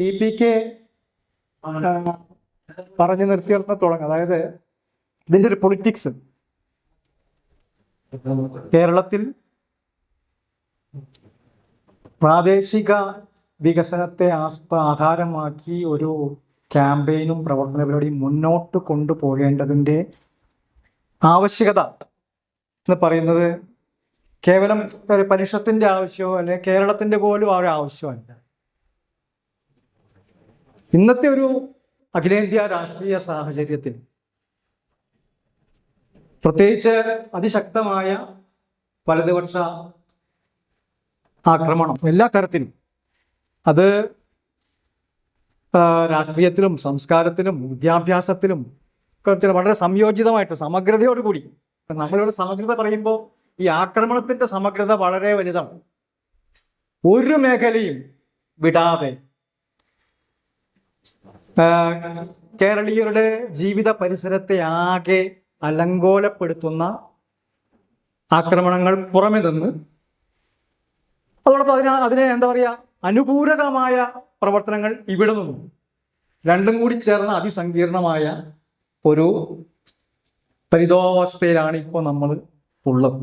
TPK പറഞ്ഞു നിർത്തിയെടുത്ത് തുടങ്ങും. അതായത് ഇതിൻ്റെ ഒരു പൊളിറ്റിക്സ് കേരളത്തിൽ പ്രാദേശിക വികസനത്തെ ആധാരമാക്കി ഒരു ക്യാമ്പയിനും പ്രവർത്തന പരിപാടിയും മുന്നോട്ട് കൊണ്ടുപോകേണ്ടതിൻ്റെ ആവശ്യകത എന്ന് പറയുന്നത് കേവലം ഒരു പരിഷത്തിൻ്റെ ആവശ്യമോ അല്ലെങ്കിൽ കേരളത്തിൻ്റെ പോലും ആ ഒരു ആവശ്യമല്ല. ഇന്നത്തെ ഒരു അഖിലേന്ത്യാ രാഷ്ട്രീയ സാഹചര്യത്തിൽ പ്രത്യേകിച്ച് അതിശക്തമായ വലതുപക്ഷ ആക്രമണം എല്ലാ തരത്തിലും, അത് രാഷ്ട്രീയത്തിലും സംസ്കാരത്തിലും വിദ്യാഭ്യാസത്തിലും വളരെ സംയോജിതമായിട്ട് സമഗ്രതയോടുകൂടി, നമ്മളിവിടെ സമഗ്രത പറയുമ്പോൾ ഈ ആക്രമണത്തിൻ്റെ സമഗ്രത വളരെ വലുതാണ്. ഒരു മേഖലയും വിടാതെ കേരളീയരുടെ ജീവിത പരിസരത്തെ ആകെ അലങ്കോലപ്പെടുത്തുന്ന ആക്രമണങ്ങൾ പുറമെ നിന്ന് അതോടൊപ്പം അതിനെ എന്താ പറയുക, അനുപൂരകമായ പ്രവർത്തനങ്ങൾ ഇവിടെ നിന്നും രണ്ടും കൂടി ചേർന്ന അതിസങ്കീർണമായ ഒരു പരിതോവസ്ഥയിലാണ് ഇപ്പോൾ നമ്മൾ ഉള്ളത്.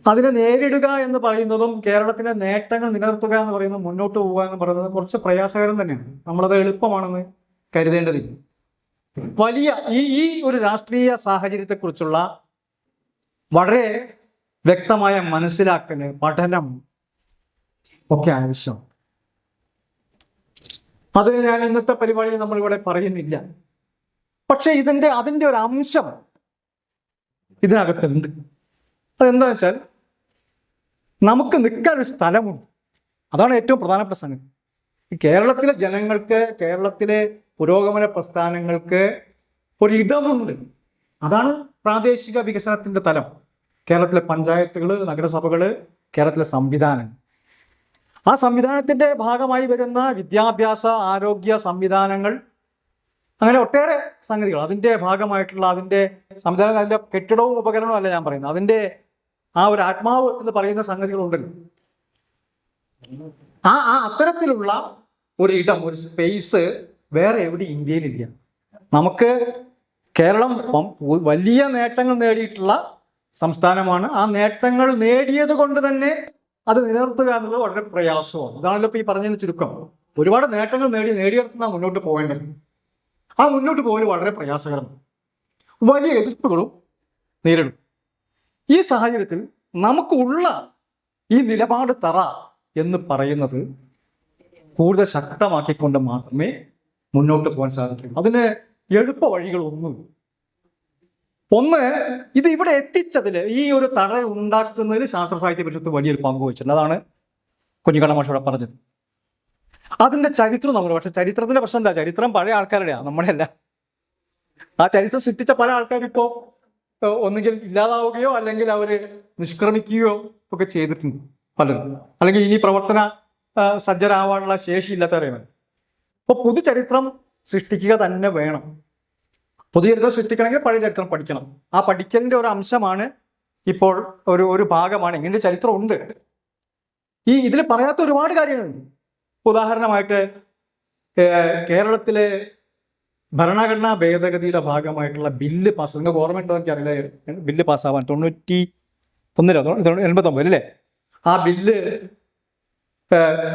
അതിനെ നേരിടുക എന്ന് പറയുന്നതും കേരളത്തിലെ നേട്ടങ്ങൾ നിലനിർത്തുക എന്ന് പറയുന്നത്, മുന്നോട്ട് പോവുക എന്ന് പറയുന്നത് കുറച്ച് പ്രയാസകരം തന്നെയാണ്. നമ്മളത് എളുപ്പമാണെന്ന് കരുതേണ്ടതില്ല. വലിയ ഈ ഒരു രാഷ്ട്രീയ സാഹചര്യത്തെക്കുറിച്ചുള്ള വളരെ വ്യക്തമായ മനസ്സിലാക്കല്, പഠനം ഒക്കെ ആവശ്യം. അത് ഞാൻ ഇന്നത്തെ പരിപാടിയിൽ നമ്മളിവിടെ പറയുന്നില്ല. പക്ഷെ അതിൻ്റെ ഒരു അംശം ഇതിനകത്തുണ്ട്. അതെന്താ വെച്ചാൽ, നമുക്ക് നിൽക്കാനൊരു സ്ഥലമുണ്ട്. അതാണ് ഏറ്റവും പ്രധാനപ്പെട്ട സംഗതി. കേരളത്തിലെ ജനങ്ങൾക്ക്, കേരളത്തിലെ പുരോഗമന പ്രസ്ഥാനങ്ങൾക്ക് ഒരു ഇടമുണ്ട്. അതാണ് പ്രാദേശിക വികസനത്തിൻ്റെ തലം. കേരളത്തിലെ പഞ്ചായത്തുകൾ, നഗരസഭകൾ, കേരളത്തിലെ സംവിധാനം. ആ സംവിധാനത്തിൻ്റെ ഭാഗമായി വരുന്ന വിദ്യാഭ്യാസ, ആരോഗ്യ സംവിധാനങ്ങൾ, അങ്ങനെ ഒട്ടേറെ സംഗതികൾ, അതിൻ്റെ ഭാഗമായിട്ടുള്ള അതിൻ്റെ സംവിധാനം, അതിൻ്റെ കെട്ടിടവും ഉപകരണവും അല്ല ഞാൻ പറയുന്നത്, അതിൻ്റെ ആ ഒരു ആത്മാവ് എന്ന് പറയുന്ന സംഗതികളുണ്ടല്ലോ. അത്തരത്തിലുള്ള ഒരു ഇടം, ഒരു സ്പേസ് വേറെ എവിടെ ഇന്ത്യയിലില്ല. നമുക്ക് കേരളം വലിയ നേട്ടങ്ങൾ നേടിയിട്ടുള്ള സംസ്ഥാനമാണ്. ആ നേട്ടങ്ങൾ നേടിയത് കൊണ്ട് തന്നെ അത് നിലനിർത്തുക എന്നുള്ളത് വളരെ പ്രയാസമാണ്. ഇതാണല്ലോ ഇപ്പോൾ ഈ പറഞ്ഞതിന് ചുരുക്കം. ഒരുപാട് നേട്ടങ്ങൾ നേടിയെടുത്തുന്ന മുന്നോട്ട് പോകേണ്ടത്. ആ മുന്നോട്ട് പോകൽ വളരെ പ്രയാസകരമാണ്. വലിയ എതിർപ്പുകളും നേരിടും. ഈ സാഹചര്യത്തിൽ നമുക്കുള്ള ഈ നിലപാട് തറ എന്ന് പറയുന്നത് കൂടുതൽ ശക്തമാക്കിക്കൊണ്ട് മാത്രമേ മുന്നോട്ട് പോകാൻ സാധിക്കൂ. അതിന് എളുപ്പ വഴികളൊന്നുമില്ല. ഒന്ന്, ഇത് ഇവിടെ എത്തിച്ചതിൽ, ഈ ഒരു തറ ഉണ്ടാക്കുന്നതിൽ ശാസ്ത്ര സാഹിത്യ പരിഷത്ത് വലിയൊരു പങ്ക് വഹിച്ചിട്ടുണ്ട്. അതാണ് കുഞ്ഞിക്കണ്ണ മാഷ് ഇവിടെ പറഞ്ഞത്. അതിൻ്റെ ചരിത്രം നമ്മൾ, പക്ഷെ ചരിത്രത്തിൻ്റെ പ്രശ്നം എന്താ, ചരിത്രം പഴയ ആൾക്കാരുടെയാണ്, നമ്മുടെ അല്ല. ആ ചരിത്രം സൃഷ്ടിച്ച പല ആൾക്കാരിപ്പോൾ ഒന്നുകിൽ ഇല്ലാതാവുകയോ അല്ലെങ്കിൽ അവർ നിഷ്ക്രമിക്കുകയോ ഒക്കെ ചെയ്തിട്ടുണ്ട് പലരും, അല്ലെങ്കിൽ ഇനി പ്രവർത്തന സജ്ജരാവാനുള്ള ശേഷി ഇല്ലാത്തവരെയാണ്. അപ്പോൾ പുതുചരിത്രം സൃഷ്ടിക്കുക തന്നെ വേണം. പുതിയ ചരിത്രം സൃഷ്ടിക്കണമെങ്കിൽ പഴയ ചരിത്രം പഠിക്കണം. ആ പഠിക്കലിൻ്റെ ഒരു അംശമാണ് ഇപ്പോൾ ഒരു ഭാഗമാണ്. ഇങ്ങനെ ചരിത്രം ഉണ്ട്. ഇതിൽ പറയാത്ത ഒരുപാട് കാര്യങ്ങളുണ്ട്. ഉദാഹരണമായിട്ട് കേരളത്തിലെ ഭരണഘടനാ ഭേദഗതിയുടെ ഭാഗമായിട്ടുള്ള ബില്ല് പാസ്, നിങ്ങൾക്ക് ഓർമ്മയുണ്ടോ എനിക്കറിയില്ല, ബില്ല് പാസ്സാവാൻ 89 അല്ലേ? ആ ബില്ല്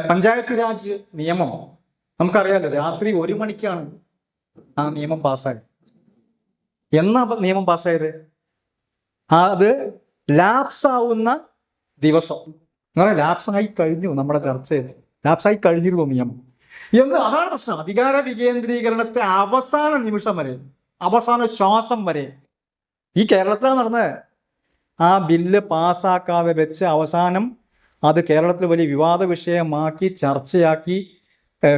പഞ്ചായത്ത് രാജ് നിയമം നമുക്കറിയാമല്ലോ. രാത്രി 1 മണിക്കാണ് ആ നിയമം പാസ്സായത്. എന്നാ നിയമം പാസ്സായത്? അത് ലാപ്സാവുന്ന ദിവസം എന്ന് പറയാം. ലാപ്സായി കഴിഞ്ഞു, നമ്മുടെ ചർച്ച ചെയ്ത് ലാപ്സായി കഴിഞ്ഞിരുന്നു നിയമം എന്ന്. അതാണ് പ്രശ്നം. അധികാര വികേന്ദ്രീകരണത്തെ അവസാന നിമിഷം വരെ, അവസാന ശ്വാസം വരെ ഈ കേരളത്തിലാണ് നടന്നത്. ആ ബില്ല് പാസ്സാക്കാതെ വെച്ച് അവസാനം അത് കേരളത്തിൽ വലിയ വിവാദ വിഷയമാക്കി ചർച്ചയാക്കി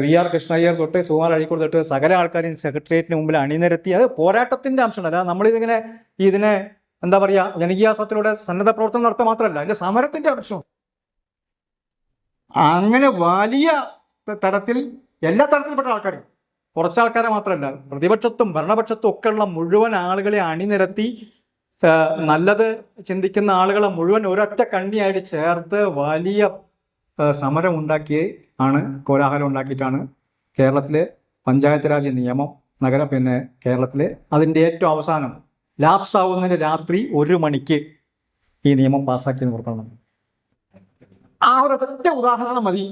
VR കൃഷ്ണയ്യർ തൊട്ട് സുമാർ അഴീക്കോട് തൊട്ട് സകല ആൾക്കാരും സെക്രട്ടേറിയറ്റിന് മുമ്പിൽ അണിനിരത്തി. അത് പോരാട്ടത്തിൻ്റെ അംശമല്ല. ഇതിനെ എന്താ പറയുക, ജനകീയാസനത്തിലൂടെ സന്നദ്ധ പ്രവർത്തനം നടത്തുക മാത്രമല്ല, അതിൻ്റെ സമരത്തിൻ്റെ അംശം. അങ്ങനെ വലിയ തരത്തിൽ എല്ലാ തരത്തിൽപ്പെട്ട ആൾക്കാരും, കുറച്ചാൾക്കാരെ മാത്രമല്ല, പ്രതിപക്ഷത്തും ഭരണപക്ഷത്തും ഒക്കെയുള്ള മുഴുവൻ ആളുകളെ അണിനിരത്തി നല്ലത് ചിന്തിക്കുന്ന ആളുകളെ മുഴുവൻ ഒരൊറ്റ കണ്ണിയായിട്ട് ചേർത്ത് വലിയ സമരം ഉണ്ടാക്കി ആണ്, കോലാഹലം ഉണ്ടാക്കിയിട്ടാണ് കേരളത്തിലെ പഞ്ചായത്ത് രാജ് നിയമം കേരളത്തിൽ അതിൻ്റെ ഏറ്റവും അവസാനം ലാപ്സ് ആവുന്നതിന് രാത്രി 1 മണിക്ക് ഈ നിയമം പാസ്സാക്കിയെന്ന് ഓർക്കണം. ആ ഒരൊറ്റ ഉദാഹരണം മതി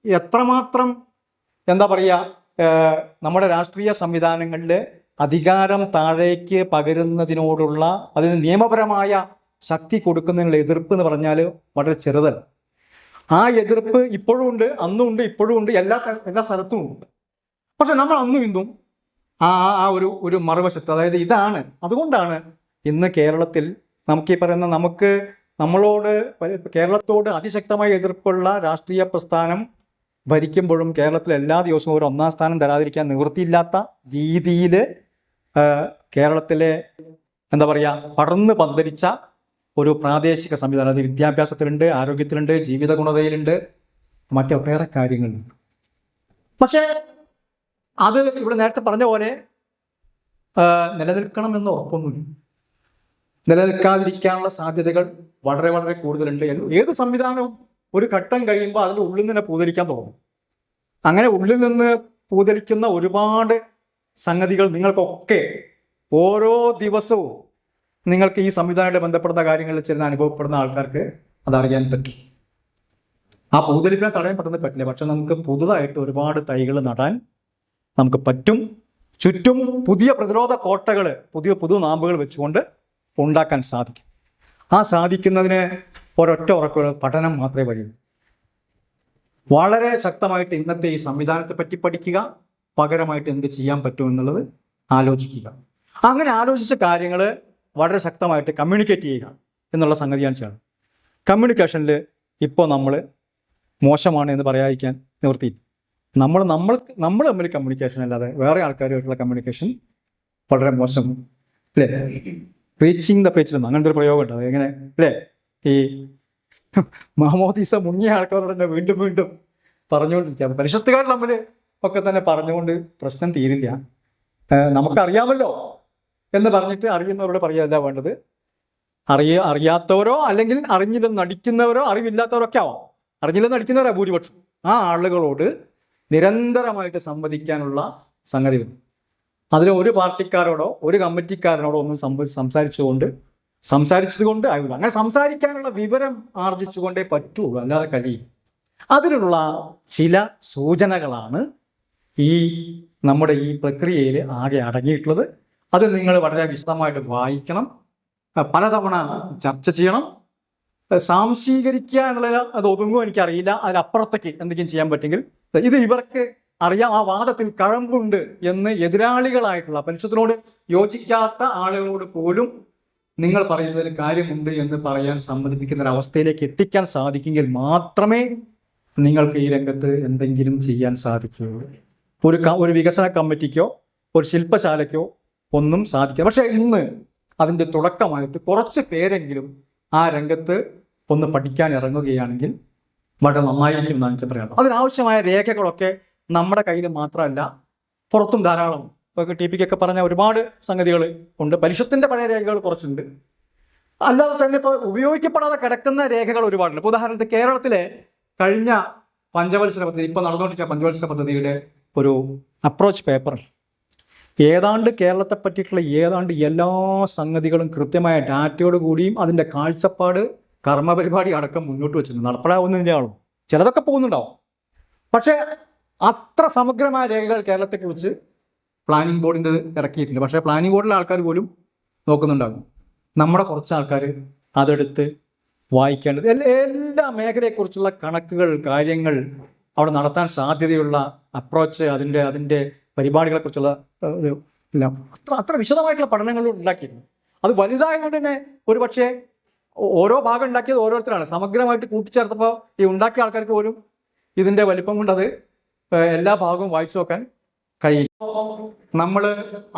എത്രമാത്രം എന്താ പറയുക, നമ്മുടെ രാഷ്ട്രീയ സംവിധാനങ്ങളിൽ അധികാരം താഴേക്ക് പകരുന്നതിനോടുള്ള അതിന് നിയമപരമായ ശക്തി കൊടുക്കുന്നതിനുള്ള എതിർപ്പ് എന്ന് പറഞ്ഞാൽ വളരെ ചെറുതല്ല. ആ എതിർപ്പ് ഇപ്പോഴും ഉണ്ട്, അന്നും ഉണ്ട്, ഇപ്പോഴും ഉണ്ട്, എല്ലാ സ്ഥലത്തും ഉണ്ട്. പക്ഷെ നമ്മൾ അന്നും ഇന്നും ആ ഒരു മറുവശത്ത്, അതായത് ഇതാണ്. അതുകൊണ്ടാണ് ഇന്ന് കേരളത്തിൽ കേരളത്തോട് അതിശക്തമായ എതിർപ്പുള്ള രാഷ്ട്രീയ പ്രസ്ഥാനം ഭരിക്കുമ്പോഴും കേരളത്തിൽ എല്ലാ ദിവസവും ഒരു 1-ാം സ്ഥാനം തരാതിരിക്കാൻ നിവൃത്തിയില്ലാത്ത രീതിയിൽ കേരളത്തിലെ എന്താ പറയുക പടർന്ന് പന്തലിച്ച ഒരു പ്രാദേശിക സംവിധാനം, അത് വിദ്യാഭ്യാസത്തിലുണ്ട്, ആരോഗ്യത്തിലുണ്ട്, ജീവിത ഗുണതയിലുണ്ട്, മറ്റൊട്ടേറെ കാര്യങ്ങളുണ്ട്. പക്ഷേ അത് ഇവിടെ നേരത്തെ പറഞ്ഞ പോലെ നിലനിൽക്കണമെന്ന് ഉറപ്പൊന്നുമില്ല. നിലനിൽക്കാതിരിക്കാനുള്ള സാധ്യതകൾ വളരെ വളരെ കൂടുതലുണ്ട്. ഏത് സംവിധാനവും ഒരു ഘട്ടം കഴിയുമ്പോൾ അതിൻ്റെ ഉള്ളിൽ നിന്ന് പൂതലിക്കാൻ തുടങ്ങും. അങ്ങനെ ഉള്ളിൽ നിന്ന് പൂതലിക്കുന്ന ഒരുപാട് സംഗതികൾ നിങ്ങൾക്കൊക്കെ ഓരോ ദിവസവും നിങ്ങൾക്ക് ഈ സംവിധാനമായിട്ട് ബന്ധപ്പെടുന്ന കാര്യങ്ങളിൽ ചെന്ന് അനുഭവപ്പെടുന്ന ആൾക്കാർക്ക് അതറിയാൻ പറ്റും. ആ പൂതലിപ്പിനെ തടയാൻ പെട്ടെന്ന് പറ്റില്ല, പക്ഷെ നമുക്ക് പുതുതായിട്ട് ഒരുപാട് തൈകൾ നടാൻ നമുക്ക് പറ്റും. ചുറ്റും പുതിയ പ്രതിരോധ കോട്ടകൾ, പുതിയ നാമ്പുകൾ വെച്ചുകൊണ്ട് ഉണ്ടാക്കാൻ സാധിക്കും. ആ സാധിക്കുന്നതിന് ഒരൊറ്റ ഉറക്കുള്ള പഠനം മാത്രമേ വഴിയുള്ളൂ. വളരെ ശക്തമായിട്ട് ഇന്നത്തെ ഈ സംവിധാനത്തെ പറ്റി പഠിക്കുക, പകരമായിട്ട് എന്ത് ചെയ്യാൻ പറ്റും എന്നുള്ളത് ആലോചിക്കുക. അങ്ങനെ ആലോചിച്ച കാര്യങ്ങൾ വളരെ ശക്തമായിട്ട് കമ്മ്യൂണിക്കേറ്റ് ചെയ്യുക എന്നുള്ള സംഗതിയാണ് ചെയ്യുന്നത്. കമ്മ്യൂണിക്കേഷനിൽ ഇപ്പോൾ നമ്മൾ മോശമാണ് എന്ന് പറയാതിരിക്കാൻ നിവൃത്തിയില്ല. നമ്മൾ തമ്മിൽ കമ്മ്യൂണിക്കേഷൻ അല്ലാതെ വേറെ ആൾക്കാരുമായിട്ടുള്ള കമ്മ്യൂണിക്കേഷൻ വളരെ മോശം, അല്ലേ? റീച്ചിങ് ദ പ്രീച്ചർ അങ്ങനത്തെ ഒരു പ്രയോഗം ഉണ്ട്. അത് എങ്ങനെ, അല്ലേ? ഈ മാമോദീസ മുങ്ങിയ ആൾക്കാരോട് തന്നെ വീണ്ടും വീണ്ടും പറഞ്ഞുകൊണ്ടിരിക്കുക. പരിഷത്തുകാർ തമ്മിൽ ഒക്കെ തന്നെ പറഞ്ഞുകൊണ്ട് പ്രശ്നം തീരില്ല. നമുക്കറിയാമല്ലോ എന്ന് പറഞ്ഞിട്ട് അറിയുന്നവരോട് പറയുകയല്ല വേണ്ടത്. അറിയാത്തവരോ അല്ലെങ്കിൽ അറിഞ്ഞില്ലെന്ന് നടിക്കുന്നവരോ അറിവില്ലാത്തവരൊക്കെ ആവാം. അറിഞ്ഞില്ലെന്ന് നടിക്കുന്നവരാ ഭൂരിപക്ഷം. ആ ആളുകളോട് നിരന്തരമായിട്ട് സംവദിക്കാനുള്ള സംഗതി വരും. അതിൽ ഒരു പാർട്ടിക്കാരോടോ ഒരു കമ്മിറ്റിക്കാരനോടോ ഒന്നും സംസാരിച്ചതുകൊണ്ട് ആവില്ല. അങ്ങനെ സംസാരിക്കാനുള്ള വിവരം ആർജിച്ചുകൊണ്ടേ പറ്റുള്ളൂ, അല്ലാതെ കഴിയും. അതിലുള്ള ചില സൂചനകളാണ് നമ്മുടെ ഈ പ്രക്രിയയിൽ ആകെ അടങ്ങിയിട്ടുള്ളത്. അത് നിങ്ങൾ വളരെ വിശദമായിട്ട് വായിക്കണം, പലതവണ ചർച്ച ചെയ്യണം. സാംശീകരിക്കുക എന്നുള്ളത് അത് ഒതുങ്ങുമോ എനിക്കറിയില്ല. അതിലപ്പുറത്തേക്ക് എന്തെങ്കിലും ചെയ്യാൻ പറ്റുമെങ്കിൽ ഇത് ഇവർക്ക് അറിയാം, ആ വാദത്തിൽ കഴമ്പുണ്ട് എന്ന് എതിരാളികളായിട്ടുള്ള പരിഷത്തിനോട് യോജിക്കാത്ത ആളുകളോട് പോലും നിങ്ങൾ പറയുന്നതിൽ കാര്യമുണ്ട് എന്ന് പറയാൻ സമ്മതിപ്പിക്കുന്ന ഒരവസ്ഥയിലേക്ക് എത്തിക്കാൻ സാധിക്കുമെങ്കിൽ മാത്രമേ നിങ്ങൾക്ക് ഈ രംഗത്ത് എന്തെങ്കിലും ചെയ്യാൻ സാധിക്കുകയുള്ളൂ. ഒരു വികസന കമ്മിറ്റിക്കോ ഒരു ശില്പശാലയ്ക്കോ ഒന്നും സാധിക്കില്ല. പക്ഷേ ഇന്ന് അതിൻ്റെ തുടക്കമായിട്ട് കുറച്ച് പേരെങ്കിലും ആ രംഗത്ത് ഒന്ന് പഠിക്കാൻ ഇറങ്ങുകയാണെങ്കിൽ വളരെ നന്നായിരിക്കും എന്നാണ് എനിക്ക് പറയാനുള്ളത്. അതിനാവശ്യമായ രേഖകളൊക്കെ നമ്മുടെ കയ്യിൽ മാത്രമല്ല, പുറത്തും ധാരാളം. ഇപ്പോൾ TPക്കൊക്കെ പറഞ്ഞ ഒരുപാട് സംഗതികൾ ഉണ്ട്. പരിഷത്തിൻ്റെ പഴയ രേഖകൾ കുറച്ചുണ്ട്. അല്ലാതെ തന്നെ ഇപ്പോൾ ഉപയോഗിക്കപ്പെടാതെ കിടക്കുന്ന രേഖകൾ ഒരുപാടുണ്ട്. ഇപ്പോൾ ഉദാഹരണത്തിന് കേരളത്തിലെ കഴിഞ്ഞ പഞ്ചവത്സര പദ്ധതി, ഇപ്പോൾ നടന്നുകൊണ്ടിരിക്കുന്ന പഞ്ചവത്സര പദ്ധതിയുടെ ഒരു അപ്രോച്ച് പേപ്പർ ഏതാണ്ട് കേരളത്തെ പറ്റിയിട്ടുള്ള എല്ലാ സംഗതികളും കൃത്യമായ ഡാറ്റയോട് കൂടിയും അതിൻ്റെ കാഴ്ചപ്പാട് കർമ്മപരിപാടി അടക്കം മുന്നോട്ട് വെച്ചിട്ടുണ്ട്. നടപ്പടാവുന്നതിൻ്റെയാണോ ചിലതൊക്കെ പോകുന്നുണ്ടാവും. പക്ഷേ അത്ര സമഗ്രമായ രേഖകൾ കേരളത്തെക്കുറിച്ച് പ്ലാനിംഗ് ബോർഡിൻ്റെ ഇറക്കിയിട്ടുണ്ട്. പക്ഷേ പ്ലാനിംഗ് ബോർഡിലെ ആൾക്കാർ പോലും നോക്കുന്നുണ്ടാകും. നമ്മുടെ കുറച്ച് ആൾക്കാർ അതെടുത്ത് വായിക്കേണ്ടത് എല്ലാ മേഖലയെക്കുറിച്ചുള്ള കണക്കുകൾ, കാര്യങ്ങൾ, അവിടെ നടത്താൻ സാധ്യതയുള്ള അപ്രോച്ച്, അതിൻ്റെ പരിപാടികളെക്കുറിച്ചുള്ള എല്ലാം അത്ര വിശദമായിട്ടുള്ള പഠനങ്ങൾ ഉണ്ടാക്കിയിട്ടുണ്ട്. അത് വലുതായതുകൊണ്ട് തന്നെ ഒരു പക്ഷേ ഓരോ ഭാഗം ഉണ്ടാക്കിയത് ഓരോരുത്തരാണ്. സമഗ്രമായിട്ട് കൂട്ടിച്ചേർത്തപ്പോൾ ഈ ഉണ്ടാക്കിയ ആൾക്കാർക്ക് പോലും ഇതിൻ്റെ വലിപ്പം കൊണ്ട് അത് എല്ലാ ഭാഗവും വായിച്ചു നോക്കാൻ കഴിയില്ല. നമ്മൾ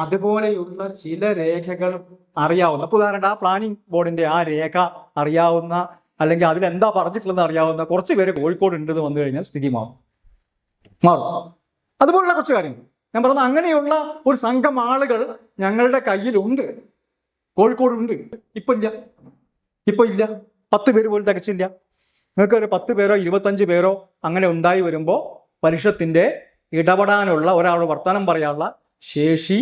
അതുപോലെയുള്ള ചില രേഖകൾ അറിയാവുന്ന, ഇപ്പോൾ ഉദാഹരണം ആ പ്ലാനിംഗ് ബോർഡിൻ്റെ ആ രേഖ അറിയാവുന്ന, അല്ലെങ്കിൽ അതിലെന്താ പറഞ്ഞിട്ടുള്ളതെന്ന് അറിയാവുന്ന കുറച്ച് പേര് കോഴിക്കോട് ഉണ്ടെന്ന് വന്നു കഴിഞ്ഞാൽ സ്ഥിതി മാറും. അതുപോലുള്ള കുറച്ച് കാര്യങ്ങൾ ഞാൻ പറഞ്ഞു. അങ്ങനെയുള്ള ഒരു സംഘം ആളുകൾ ഞങ്ങളുടെ കയ്യിലുണ്ട്, കോഴിക്കോടുണ്ട്. ഇപ്പം ഇല്ല, 10 പേര് പോലും തികച്ചില്ല. നിങ്ങൾക്ക് ഒരു 10 പേരോ 25 പേരോ അങ്ങനെ ഉണ്ടായി വരുമ്പോൾ പരിഷത്തിൻ്റെ ഇടപെടാനുള്ള, ഒരാളോട് വർത്തമാനം പറയാനുള്ള ശേഷി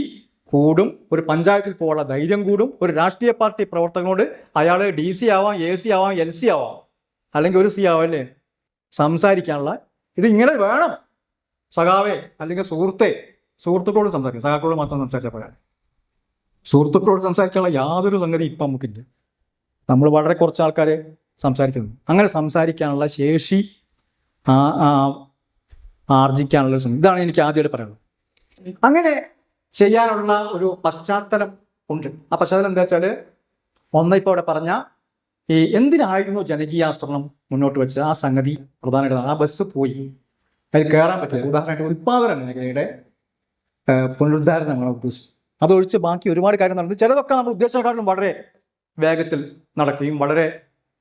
കൂടും, ഒരു പഞ്ചായത്തിൽ പോകാനുള്ള ധൈര്യം കൂടും. ഒരു രാഷ്ട്രീയ പാർട്ടി പ്രവർത്തകനോട് അയാൾ DC ആവാം, AC ആവാം, LC ആവാം, അല്ലെങ്കിൽ ഒരു C ആവാം അല്ലേ, സംസാരിക്കാനുള്ള ഇതിങ്ങനെ വേണം. സഖാവേ അല്ലെങ്കിൽ സുഹൃത്തുക്കളോട് സംസാരിക്കും. സഖാക്കളോട് മാത്രം സംസാരിച്ചാൽ പോരാ, സുഹൃത്തുക്കളോട് സംസാരിക്കാനുള്ള യാതൊരു സംഗതി ഇപ്പം നമുക്കില്ല. നമ്മൾ വളരെ കുറച്ച് ആൾക്കാരെ സംസാരിക്കുന്നു. അങ്ങനെ സംസാരിക്കാനുള്ള ശേഷി ആർജിക്കാനുള്ള സംഗതി, ഇതാണ് എനിക്ക് ആദ്യമായിട്ട് പറയുന്നത്. അങ്ങനെ ചെയ്യാനുള്ള ഒരു പശ്ചാത്തലം ഉണ്ട്. ആ പശ്ചാത്തലം എന്താ വെച്ചാൽ, ഇപ്പോൾ ഇവിടെ പറഞ്ഞ ഈ എന്തിനായിരുന്നു ജനകീയാസൂത്രണം മുന്നോട്ട് വെച്ച് ആ സംഗതി പ്രധാനമായിട്ട്, ആ ബസ് പോയി അതിൽ കയറാൻ പറ്റില്ല. ഉദാഹരണമായിട്ട് ഉൽപ്പാദന മേഖലയുടെ പുനരുദ്ധാരണമാണ് ഉദ്ദേശിച്ചത്. അതൊഴിച്ച് ബാക്കി ഒരുപാട് കാര്യം നടന്നു. ചിലതൊക്കെ നമ്മൾ ഉദ്ദേശിച്ചതിനെക്കാളും വളരെ വേഗത്തിൽ നടക്കുകയും വളരെ,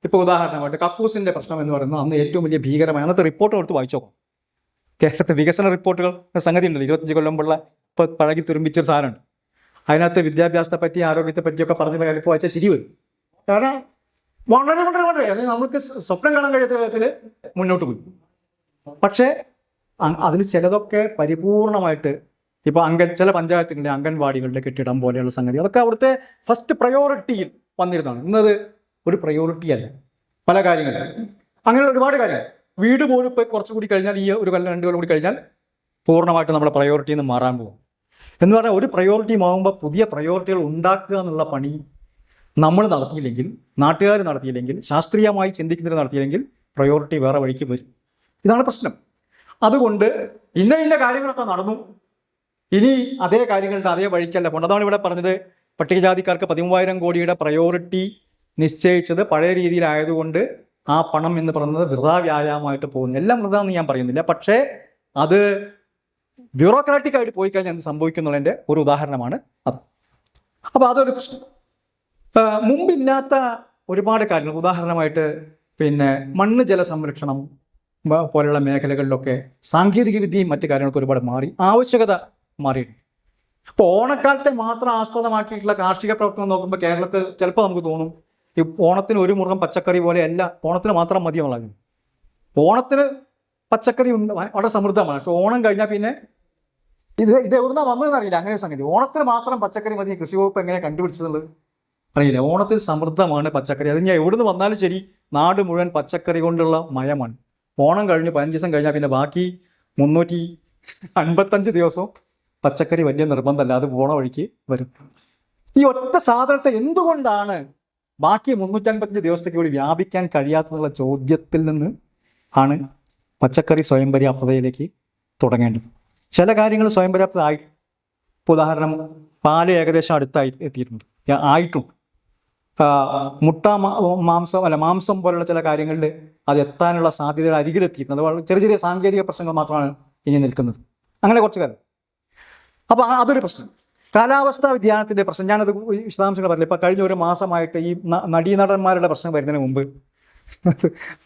ഇപ്പോൾ ഉദാഹരണമായിട്ട് കക്കൂസിൻ്റെ പ്രശ്നം എന്ന് പറയുന്നത് അന്ന് ഏറ്റവും വലിയ ഭീകരമായ, അന്നത്തെ റിപ്പോർട്ടുകൾ എടുത്ത് വായിച്ചു നോക്കും. കേരളത്തെ വികസന റിപ്പോർട്ടുകൾ സംഗതി ഉണ്ടല്ലോ, 25 കൊല്ലം മുമ്പുള്ള ഇപ്പോൾ പഴകി തുരുമ്പിച്ചൊരു സാധനമുണ്ട്. അതിനകത്ത് വിദ്യാഭ്യാസത്തെ പറ്റി ആരോഗ്യത്തെ പറ്റിയൊക്കെ പറഞ്ഞിട്ടുള്ള കാര്യം ഇപ്പോൾ വായിച്ചാൽ ചിരി വരും. കാരണം വളരെ വളരെ വളരെ അതായത് നമുക്ക് സ്വപ്നം കാണാൻ കഴിയാത്ത വിധത്തിൽ മുന്നോട്ട് പോയി. പക്ഷേ അതിന് ചിലതൊക്കെ പരിപൂർണമായിട്ട്, ഇപ്പോൾ ചില പഞ്ചായത്തുകളുടെ അംഗൻവാടികളുടെ കെട്ടിടം പോലെയുള്ള സംഗതി, അതൊക്കെ അവിടുത്തെ ഫസ്റ്റ് പ്രയോറിറ്റിയിൽ വന്നിരുന്നതാണ്. ഇന്നത് ഒരു പ്രയോറിറ്റി അല്ല പല കാര്യങ്ങളും. അങ്ങനെയുള്ള ഒരുപാട് കാര്യങ്ങൾ, വീട് പോലും ഇപ്പോൾ കുറച്ചുകൂടി കഴിഞ്ഞാൽ, ഈ ഒരു കൊല്ലം 2 കൊല്ലം കൂടി കഴിഞ്ഞാൽ പൂർണ്ണമായിട്ട് നമ്മുടെ പ്രയോറിറ്റിയിൽ നിന്ന് മാറാൻ പോകും. എന്ന് പറഞ്ഞാൽ ഒരു പ്രയോറിറ്റി ആകുമ്പോൾ പുതിയ പ്രയോറിറ്റികൾ ഉണ്ടാക്കുക എന്നുള്ള പണി നമ്മൾ നടത്തിയില്ലെങ്കിൽ, നാട്ടുകാർ നടത്തിയില്ലെങ്കിൽ, ശാസ്ത്രീയമായി ചിന്തിക്കുന്നവർ നടത്തിയില്ലെങ്കിൽ പ്രയോറിറ്റി വേറെ വഴിക്ക് വരും. ഇതാണ് പ്രശ്നം. അതുകൊണ്ട് ഇന്ന കാര്യങ്ങളൊക്കെ നടന്നു, ഇനി അതേ കാര്യങ്ങളുടെ അതേ വഴിക്കല്ല പോകേണ്ടത്. അതാണ് ഇവിടെ പറഞ്ഞത്, പട്ടികജാതിക്കാർക്ക് 13,000 കോടിയുടെ പ്രയോറിറ്റി നിശ്ചയിച്ചത് പഴയ രീതിയിലായതുകൊണ്ട് ആ പണം എന്ന് പറയുന്നത് വൃഥാ വ്യായാമമായിട്ട് പോകുന്നു. എല്ലാം വൃഥാ എന്ന് ഞാൻ പറയുന്നില്ല, പക്ഷേ അത് ബ്യൂറോക്രാറ്റിക്കായിട്ട് പോയി കഴിഞ്ഞാൽ എന്ത് സംഭവിക്കുന്നുള്ളതിൻ്റെ ഒരു ഉദാഹരണമാണ് അത്. അപ്പോൾ അതൊരു പ്രശ്നം. മുമ്പില്ലാത്ത ഒരുപാട് കാര്യങ്ങൾ, ഉദാഹരണമായിട്ട് പിന്നെ മണ്ണ് ജല സംരക്ഷണം പോലെയുള്ള മേഖലകളിലൊക്കെ സാങ്കേതിക വിദ്യയും മറ്റു കാര്യങ്ങളൊക്കെ ഒരുപാട് മാറി, ആവശ്യകത മാറിയിട്ടുണ്ട്. ഇപ്പോൾ ഓണക്കാലത്തെ മാത്രം ആസ്പദമാക്കിയിട്ടുള്ള കാർഷിക പ്രവർത്തനം നോക്കുമ്പോൾ കേരളത്തിൽ ചിലപ്പോൾ നമുക്ക് തോന്നും ഈ ഓണത്തിന് ഒരു മുറം പച്ചക്കറി പോലെയല്ല, ഓണത്തിന് മാത്രം മതിയുള്ളത്. ഓണത്തിന് പച്ചക്കറി ഉണ്ട്, വളരെ സമൃദ്ധമാണ്. പക്ഷെ ഓണം കഴിഞ്ഞാൽ പിന്നെ ഇത് എവിടുന്നാണ് വന്നതെന്ന് അറിയില്ല. അങ്ങനെ സംഗതി, ഓണത്തിന് മാത്രം പച്ചക്കറി മതി, കൃഷി വകുപ്പ് എങ്ങനെ കണ്ടുപിടിച്ചതുള്ളത് അറിയില്ല. ഓണത്തിൽ സമൃദ്ധമാണ് പച്ചക്കറി. അത് ഞാൻ എവിടുന്ന് വന്നാലും ശരി, നാട് മുഴുവൻ പച്ചക്കറി കൊണ്ടുള്ള മയമാണ്. ഓണം കഴിഞ്ഞ് 15 ദിവസം കഴിഞ്ഞാൽ പിന്നെ ബാക്കി 355 ദിവസവും പച്ചക്കറി വലിയ നിർബന്ധമല്ല, അത് പോണ വഴിക്ക് വരും. ഈ ഒറ്റ സാധനത്തെ എന്തുകൊണ്ടാണ് ബാക്കി 355 ദിവസത്തേക്ക് കൂടി വ്യാപിക്കാൻ കഴിയാത്തതെന്നുള്ള ചോദ്യത്തിൽ നിന്ന് ആണ് പച്ചക്കറി സ്വയം പര്യാപ്തതയിലേക്ക് തുടങ്ങേണ്ടത്. ചില കാര്യങ്ങൾ സ്വയം പര്യാപ്തത ആയി, ഉദാഹരണം പാല് ഏകദേശം അടുത്തായി എത്തിയിട്ടുണ്ട്, ആയിട്ടുണ്ട്. മാംസം പോലുള്ള ചില കാര്യങ്ങളിൽ അത് എത്താനുള്ള സാധ്യതയുടെ അരികിലെത്തിയിട്ടുണ്ട്. അത് ചെറിയ ചെറിയ സാങ്കേതിക പ്രശ്നങ്ങൾ മാത്രമാണ് ഇനി നിൽക്കുന്നത്. അങ്ങനെ കുറച്ച് കാര്യം. അപ്പോൾ അതൊരു പ്രശ്നം. കാലാവസ്ഥാ വ്യതിയാനത്തിൻ്റെ പ്രശ്നം, ഞാനത് വിശദാംശങ്ങൾ പറഞ്ഞില്ല. ഇപ്പോൾ കഴിഞ്ഞ ഒരു മാസമായിട്ട് ഈ നടീനടന്മാരുടെ പ്രശ്നം വരുന്നതിന് മുമ്പ്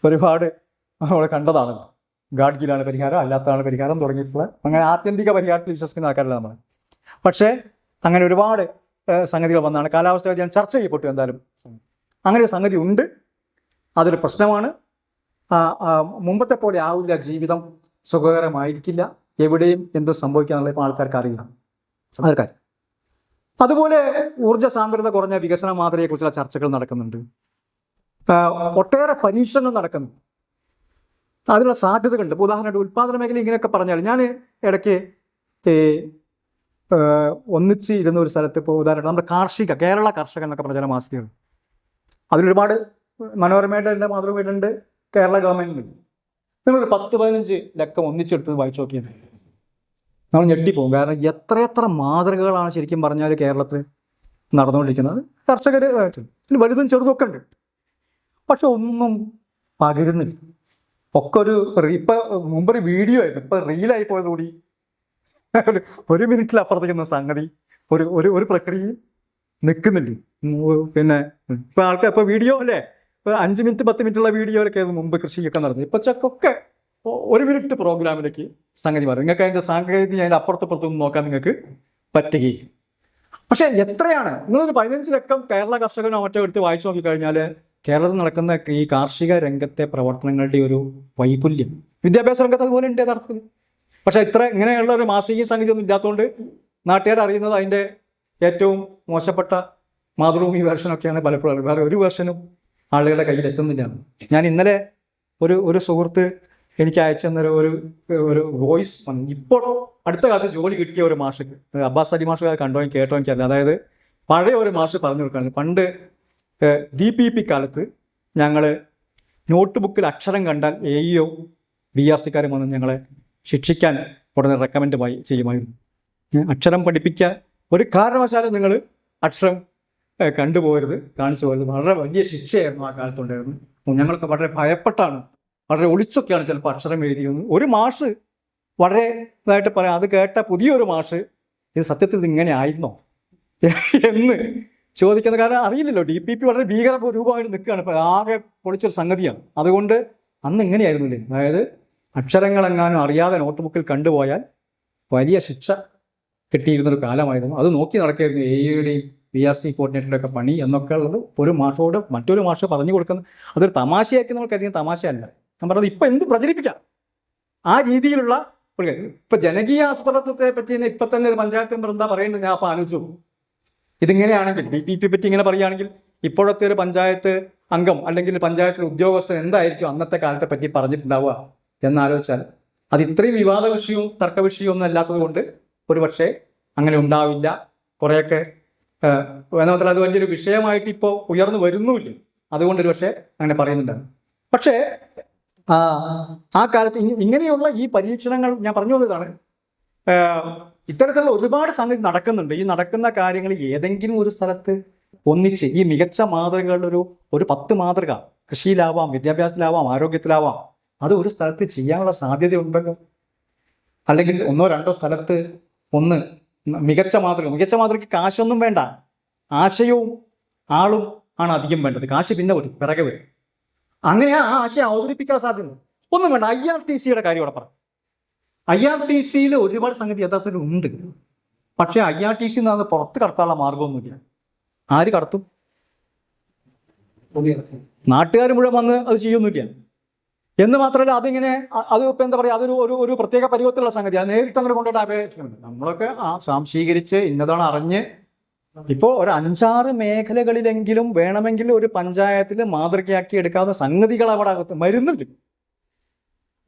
ഒരുപാട് നമ്മൾ കണ്ടതാണ്. ഗാഡ്ഗിലാണ് പരിഹാരം, അല്ലാത്തതാണ് പരിഹാരം തുടങ്ങിയിട്ടുള്ള അങ്ങനെ ആത്യന്തിക പരിഹാരത്തിൽ വിശ്വസിക്കുന്ന ആൾക്കാരല്ല നമ്മൾ. പക്ഷേ അങ്ങനെ ഒരുപാട് സംഗതികൾ വന്നാണ്. കാലാവസ്ഥാ വ്യതിയാനം ചർച്ച ചെയ്യപ്പെട്ടു. എന്തായാലും അങ്ങനെ ഒരു സംഗതി ഉണ്ട്, അതൊരു പ്രശ്നമാണ്. മുമ്പത്തെ പോലെ ആവില്ല, ജീവിതം സുഖകരമായിരിക്കില്ല, എവിടെയും എന്തും സംഭവിക്കാന്നുള്ള ഇപ്പോൾ ആൾക്കാർക്ക് അറിയാം. അതൊരു കാര്യം. അതുപോലെ ഊർജ്ജ സാന്ദ്രത കുറഞ്ഞ വികസന മാതൃകയെക്കുറിച്ചുള്ള ചർച്ചകൾ നടക്കുന്നുണ്ട്. ഒട്ടേറെ പരീക്ഷണങ്ങൾ നടക്കുന്നു, അതിനുള്ള സാധ്യതകളുണ്ട്. ഇപ്പോൾ ഉദാഹരണമായിട്ട് ഉൽപ്പാദന മേഖല ഇങ്ങനെയൊക്കെ പറഞ്ഞാൽ, ഞാൻ ഇടയ്ക്ക് ഒന്നിച്ച് ഇരുന്ന ഒരു സ്ഥലത്ത്, ഇപ്പോൾ ഉദാഹരണം നമ്മുടെ കേരള കർഷകൻ എന്നൊക്കെ പറഞ്ഞ ചില മാസികകൾ, അതിലൊരുപാട് മനോരമയുടെ മാതൃഭൂമിയിലുണ്ട്, കേരള ഗവൺമെൻറ്റിലുണ്ട്. നിങ്ങളൊരു 10-15 ലക്കം ഒന്നിച്ചെടുത്ത് വായിച്ചു നോക്കിയത് നമ്മൾ ഞെട്ടിപ്പോകും. കാരണം എത്രയെത്ര മാതൃകകളാണ് ശരിക്കും പറഞ്ഞാൽ കേരളത്തിൽ നടന്നുകൊണ്ടിരിക്കുന്നത്. കർഷകർ വലുതും ചെറുതുമൊക്കെ ഉണ്ട്, പക്ഷെ ഒന്നും പകരുന്നില്ല. ഒക്കെ ഇപ്പം മുമ്പൊരു വീഡിയോ ആയിരുന്നു, ഇപ്പം റീലായി പോയതുകൂടി 1 മിനിറ്റിൽ അപ്പുറത്തേക്കുന്ന സംഗതി ഒരു പ്രക്രിയയും നിൽക്കുന്നില്ല. പിന്നെ ഇപ്പം ആൾക്കാർ ഇപ്പോൾ വീഡിയോ അല്ലേ, ഇപ്പോൾ 5 മിനിറ്റ് 10 മിനിറ്റുള്ള വീഡിയോയിലൊക്കെ ആയിരുന്നു മുമ്പ് കൃഷിയൊക്കെ നടന്നത്. ഇപ്പോൾ ചക്കൊക്കെ 1 മിനിറ്റ് പ്രോഗ്രാമിലേക്ക് സംഗതി മാറും. നിങ്ങൾക്ക് അതിൻ്റെ സാങ്കേതിക അതിൻ്റെ അപ്പുറത്തപ്പുറത്തൊന്നും നോക്കാൻ നിങ്ങൾക്ക് പറ്റുകയില്ല. പക്ഷേ എത്രയാണ്, നിങ്ങളൊരു 15 ലക്കം കേരള കർഷകനോ മറ്റോ എടുത്ത് വായിച്ചു നോക്കിക്കഴിഞ്ഞാൽ കേരളത്തിൽ നടക്കുന്ന ഈ കാർഷിക രംഗത്തെ പ്രവർത്തനങ്ങളുടെ ഒരു വൈപുല്യം വിദ്യാഭ്യാസ രംഗത്ത് അതുപോലെ ഉണ്ട് യഥാർത്ഥത്തിൽ. പക്ഷേ ഇങ്ങനെയുള്ള ഒരു മാസിക സംഗതി ഒന്നും ഇല്ലാത്തതുകൊണ്ട് നാട്ടുകാർ അറിയുന്നത് അതിൻ്റെ ഏറ്റവും മോശപ്പെട്ട മാതൃഭൂമി വേർഷനൊക്കെയാണ് പലപ്പോഴും. വേറെ ഒരു വേർഷനും ആളുകളുടെ കയ്യിൽ എത്തുന്നില്ലാണ്. ഞാൻ ഇന്നലെ ഒരു സുഹൃത്ത് എനിക്ക് അയച്ചു തന്നൊരു ഒരു വോയിസ് വന്നു. ഇപ്പോൾ അടുത്ത കാലത്ത് ജോലി കിട്ടിയ ഒരു മാഷക്ക്, അബ്ബാസ് അലി മാഷ് കണ്ടോ കേട്ടോ എനിക്കല്ല. അതായത് പഴയ ഒരു മാഷ് പറഞ്ഞു കൊടുക്കുകയാണ്, പണ്ട് DPP കാലത്ത് ഞങ്ങൾ നോട്ട് ബുക്കിൽ അക്ഷരം കണ്ടാൽ AEO BRC-കാരും വന്ന് ഞങ്ങളെ ശിക്ഷിക്കാൻ ഉടനെ റെക്കമെൻഡ് ചെയ്യുമായിരുന്നു. അക്ഷരം പഠിപ്പിക്കാൻ ഒരു കാരണവശാലും നിങ്ങൾ അക്ഷരം കണ്ടുപോകരുത്, കാണിച്ചു പോകരുത്. വളരെ വലിയ ശിക്ഷയായിരുന്നു ആ കാലത്തുണ്ടായിരുന്നു. ഞങ്ങളൊക്കെ വളരെ ഭയപ്പെട്ടാണ്, വളരെ ഒളിച്ചൊക്കെയാണ് ചിലപ്പോൾ അക്ഷരം എഴുതിയിരുന്നത്. ഒരു മാഷ് വളരെ ഇതായിട്ട് പറയാം, അത് കേട്ട പുതിയൊരു മാഷ് ഇത് സത്യത്തിൽ ഇത് ഇങ്ങനെ ആയിരുന്നോ എന്ന് ചോദിക്കുന്ന. കാരണം അറിയില്ലല്ലോ, DPP വളരെ ഭീകര രൂപമായിട്ട് നിൽക്കുകയാണ്, ഇപ്പോൾ ആകെ പൊളിച്ചൊരു സംഗതിയാണ്. അതുകൊണ്ട് അന്ന് എങ്ങനെയായിരുന്നില്ലേ, അതായത് അക്ഷരങ്ങളെങ്ങാനും അറിയാതെ നോട്ട് ബുക്കിൽ കണ്ടുപോയാൽ വലിയ ശിക്ഷ കിട്ടിയിരുന്നൊരു കാലമായിരുന്നു. അത് നോക്കി നടക്കായിരുന്നു AEOയുടെയും BRC കോർഡിനേറ്ററുടെയൊക്കെ പണി എന്നൊക്കെ ഉള്ളത് ഒരു മാഷോട് മറ്റൊരു മാഷ് പറഞ്ഞു കൊടുക്കുന്നത്. അതൊരു തമാശയാക്കി നമ്മൾ കരുതിയ തമാശയല്ല. ഞാൻ പറഞ്ഞത് ഇപ്പം എന്ത് പ്രചരിപ്പിക്കാം ആ രീതിയിലുള്ള ഇപ്പം ജനകീയ ആസൂത്രണത്തെ പറ്റി തന്നെ ഇപ്പം തന്നെ ഒരു പഞ്ചായത്ത് മെമ്പർ എന്താ പറയുന്നത് ഞാൻ അപ്പോൾ ആലോചിച്ചു. ഇതിങ്ങനെയാണെങ്കിൽ DPP പറ്റി ഇങ്ങനെ പറയുകയാണെങ്കിൽ ഇപ്പോഴത്തെ ഒരു പഞ്ചായത്ത് അംഗം അല്ലെങ്കിൽ പഞ്ചായത്തിലെ ഉദ്യോഗസ്ഥൻ എന്തായിരിക്കും അന്നത്തെ കാലത്തെ പറ്റി പറഞ്ഞിട്ടുണ്ടാവുക എന്നാലോചിച്ചാൽ അത് ഇത്രയും വിവാദ വിഷയവും തർക്ക വിഷയവും ഒന്നും അല്ലാത്തത് കൊണ്ട് ഒരു പക്ഷേ അങ്ങനെ ഉണ്ടാവില്ല. കുറേയൊക്കെ വേണമെങ്കിൽ അത് വലിയൊരു വിഷയമായിട്ട് ഇപ്പോൾ ഉയർന്നു വരുന്നുമില്ല, അതുകൊണ്ടൊരു പക്ഷേ അങ്ങനെ പറയുന്നുണ്ടാകും. പക്ഷേ ആ കാലത്ത് ഇങ്ങനെയുള്ള ഈ പരീക്ഷണങ്ങൾ ഞാൻ പറഞ്ഞു വന്നതാണ്. ഇത്തരത്തിലുള്ള ഒരുപാട് സംഗതി നടക്കുന്നുണ്ട്. ഈ നടക്കുന്ന കാര്യങ്ങൾ ഏതെങ്കിലും ഒരു സ്ഥലത്ത് ഒന്നിച്ച് ഈ മികച്ച മാതൃകകളുടെ ഒരു 10 മാതൃക കൃഷിയിലാവാം, വിദ്യാഭ്യാസത്തിലാവാം, ആരോഗ്യത്തിലാവാം, അത് ഒരു സ്ഥലത്ത് ചെയ്യാനുള്ള സാധ്യതയുണ്ടല്ലോ. അല്ലെങ്കിൽ 1-2 സ്ഥലത്ത് ഒന്ന് മികച്ച മാതൃകയ്ക്ക് കാശൊന്നും വേണ്ട, ആശയവും ആളും ആണ് അധികം വേണ്ടത്. കാശ് പിന്നെ വരും, പിറകെ വരും. അങ്ങനെ ആ ആശയം അവതരിപ്പിക്കാൻ സാധ്യത ഒന്നും വേണ്ട. IRTCയുടെ കാര്യം ഇവിടെ പറഞ്ഞു. IRTCയിൽ ഒരുപാട് സംഗതി യഥാർത്ഥത്തിൽ ഉണ്ട്. പക്ഷേ IRTC നിന്ന് പുറത്ത് കടത്താനുള്ള മാർഗമൊന്നുമില്ല. ആര് കടത്തും? നാട്ടുകാർ മുഴുവൻ വന്ന് അത് ചെയ്യൊന്നുമില്ല. എന്ന് മാത്രമല്ല അതിങ്ങനെ അത് ഇപ്പം എന്താ പറയുക, അതൊരു ഒരു പ്രത്യേക പരുവത്തിലുള്ള സംഗതി. അത് നേരിട്ട് അങ്ങനെ കൊണ്ടുപോയിട്ട് അപേക്ഷിക്കുന്നുണ്ട്. നമ്മളൊക്കെ സാംശീകരിച്ച് ഇന്നതാണ് അറിഞ്ഞ് ഇപ്പോൾ ഒരു 5-6 മേഖലകളിലെങ്കിലും വേണമെങ്കിൽ ഒരു പഞ്ചായത്തിൽ മാതൃകയാക്കി എടുക്കാവുന്ന സംഗതികൾ അവിടെ മരുന്നുണ്ട്.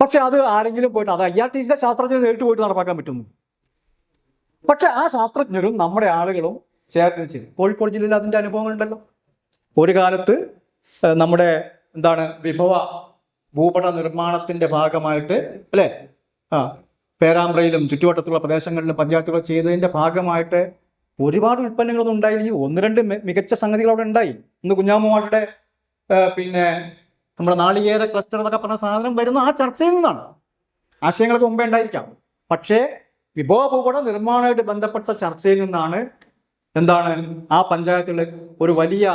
പക്ഷെ അത് ആരെങ്കിലും പോയിട്ട് അത് IRTCയിലെ ശാസ്ത്രജ്ഞർ നേരിട്ട് പോയിട്ട് നടപ്പാക്കാൻ പറ്റുന്നു. പക്ഷെ ആ ശാസ്ത്രജ്ഞരും നമ്മുടെ ആളുകളും ചേർത്ത് കോഴിക്കോട് ജില്ലയിൽ അതിൻ്റെ അനുഭവങ്ങളുണ്ടല്ലോ. ഒരു കാലത്ത് നമ്മുടെ വിഭവ ഭൂപട നിർമ്മാണത്തിൻ്റെ ഭാഗമായിട്ട് അല്ലേ, പേരാമ്പ്രയിലും ചുറ്റുവട്ടത്തുള്ള പ്രദേശങ്ങളിലും പഞ്ചായത്തുകൾ ചെയ്തതിൻ്റെ ഭാഗമായിട്ട് ഒരുപാട് ഉൽപ്പന്നങ്ങളൊന്നും ഉണ്ടായില്ല. 1-2 മികച്ച സംഗതികൾ അവിടെ ഉണ്ടായി. ഇന്ന് കുഞ്ഞാമ്മയുടെ പിന്നെ നമ്മുടെ നാളികേര ക്ലസ്റ്റർ എന്നൊക്കെ പറഞ്ഞ സാധനം വരുന്ന ആ ചർച്ചയിൽ നിന്നാണ്. ആശയങ്ങളൊക്കെ മുമ്പേ ഉണ്ടായിരിക്കാം. പക്ഷേ വിഭവ ഭൂപട നിർമ്മാണവുമായിട്ട് ബന്ധപ്പെട്ട ചർച്ചയിൽ നിന്നാണ് ആ പഞ്ചായത്തുകളിൽ ഒരു വലിയ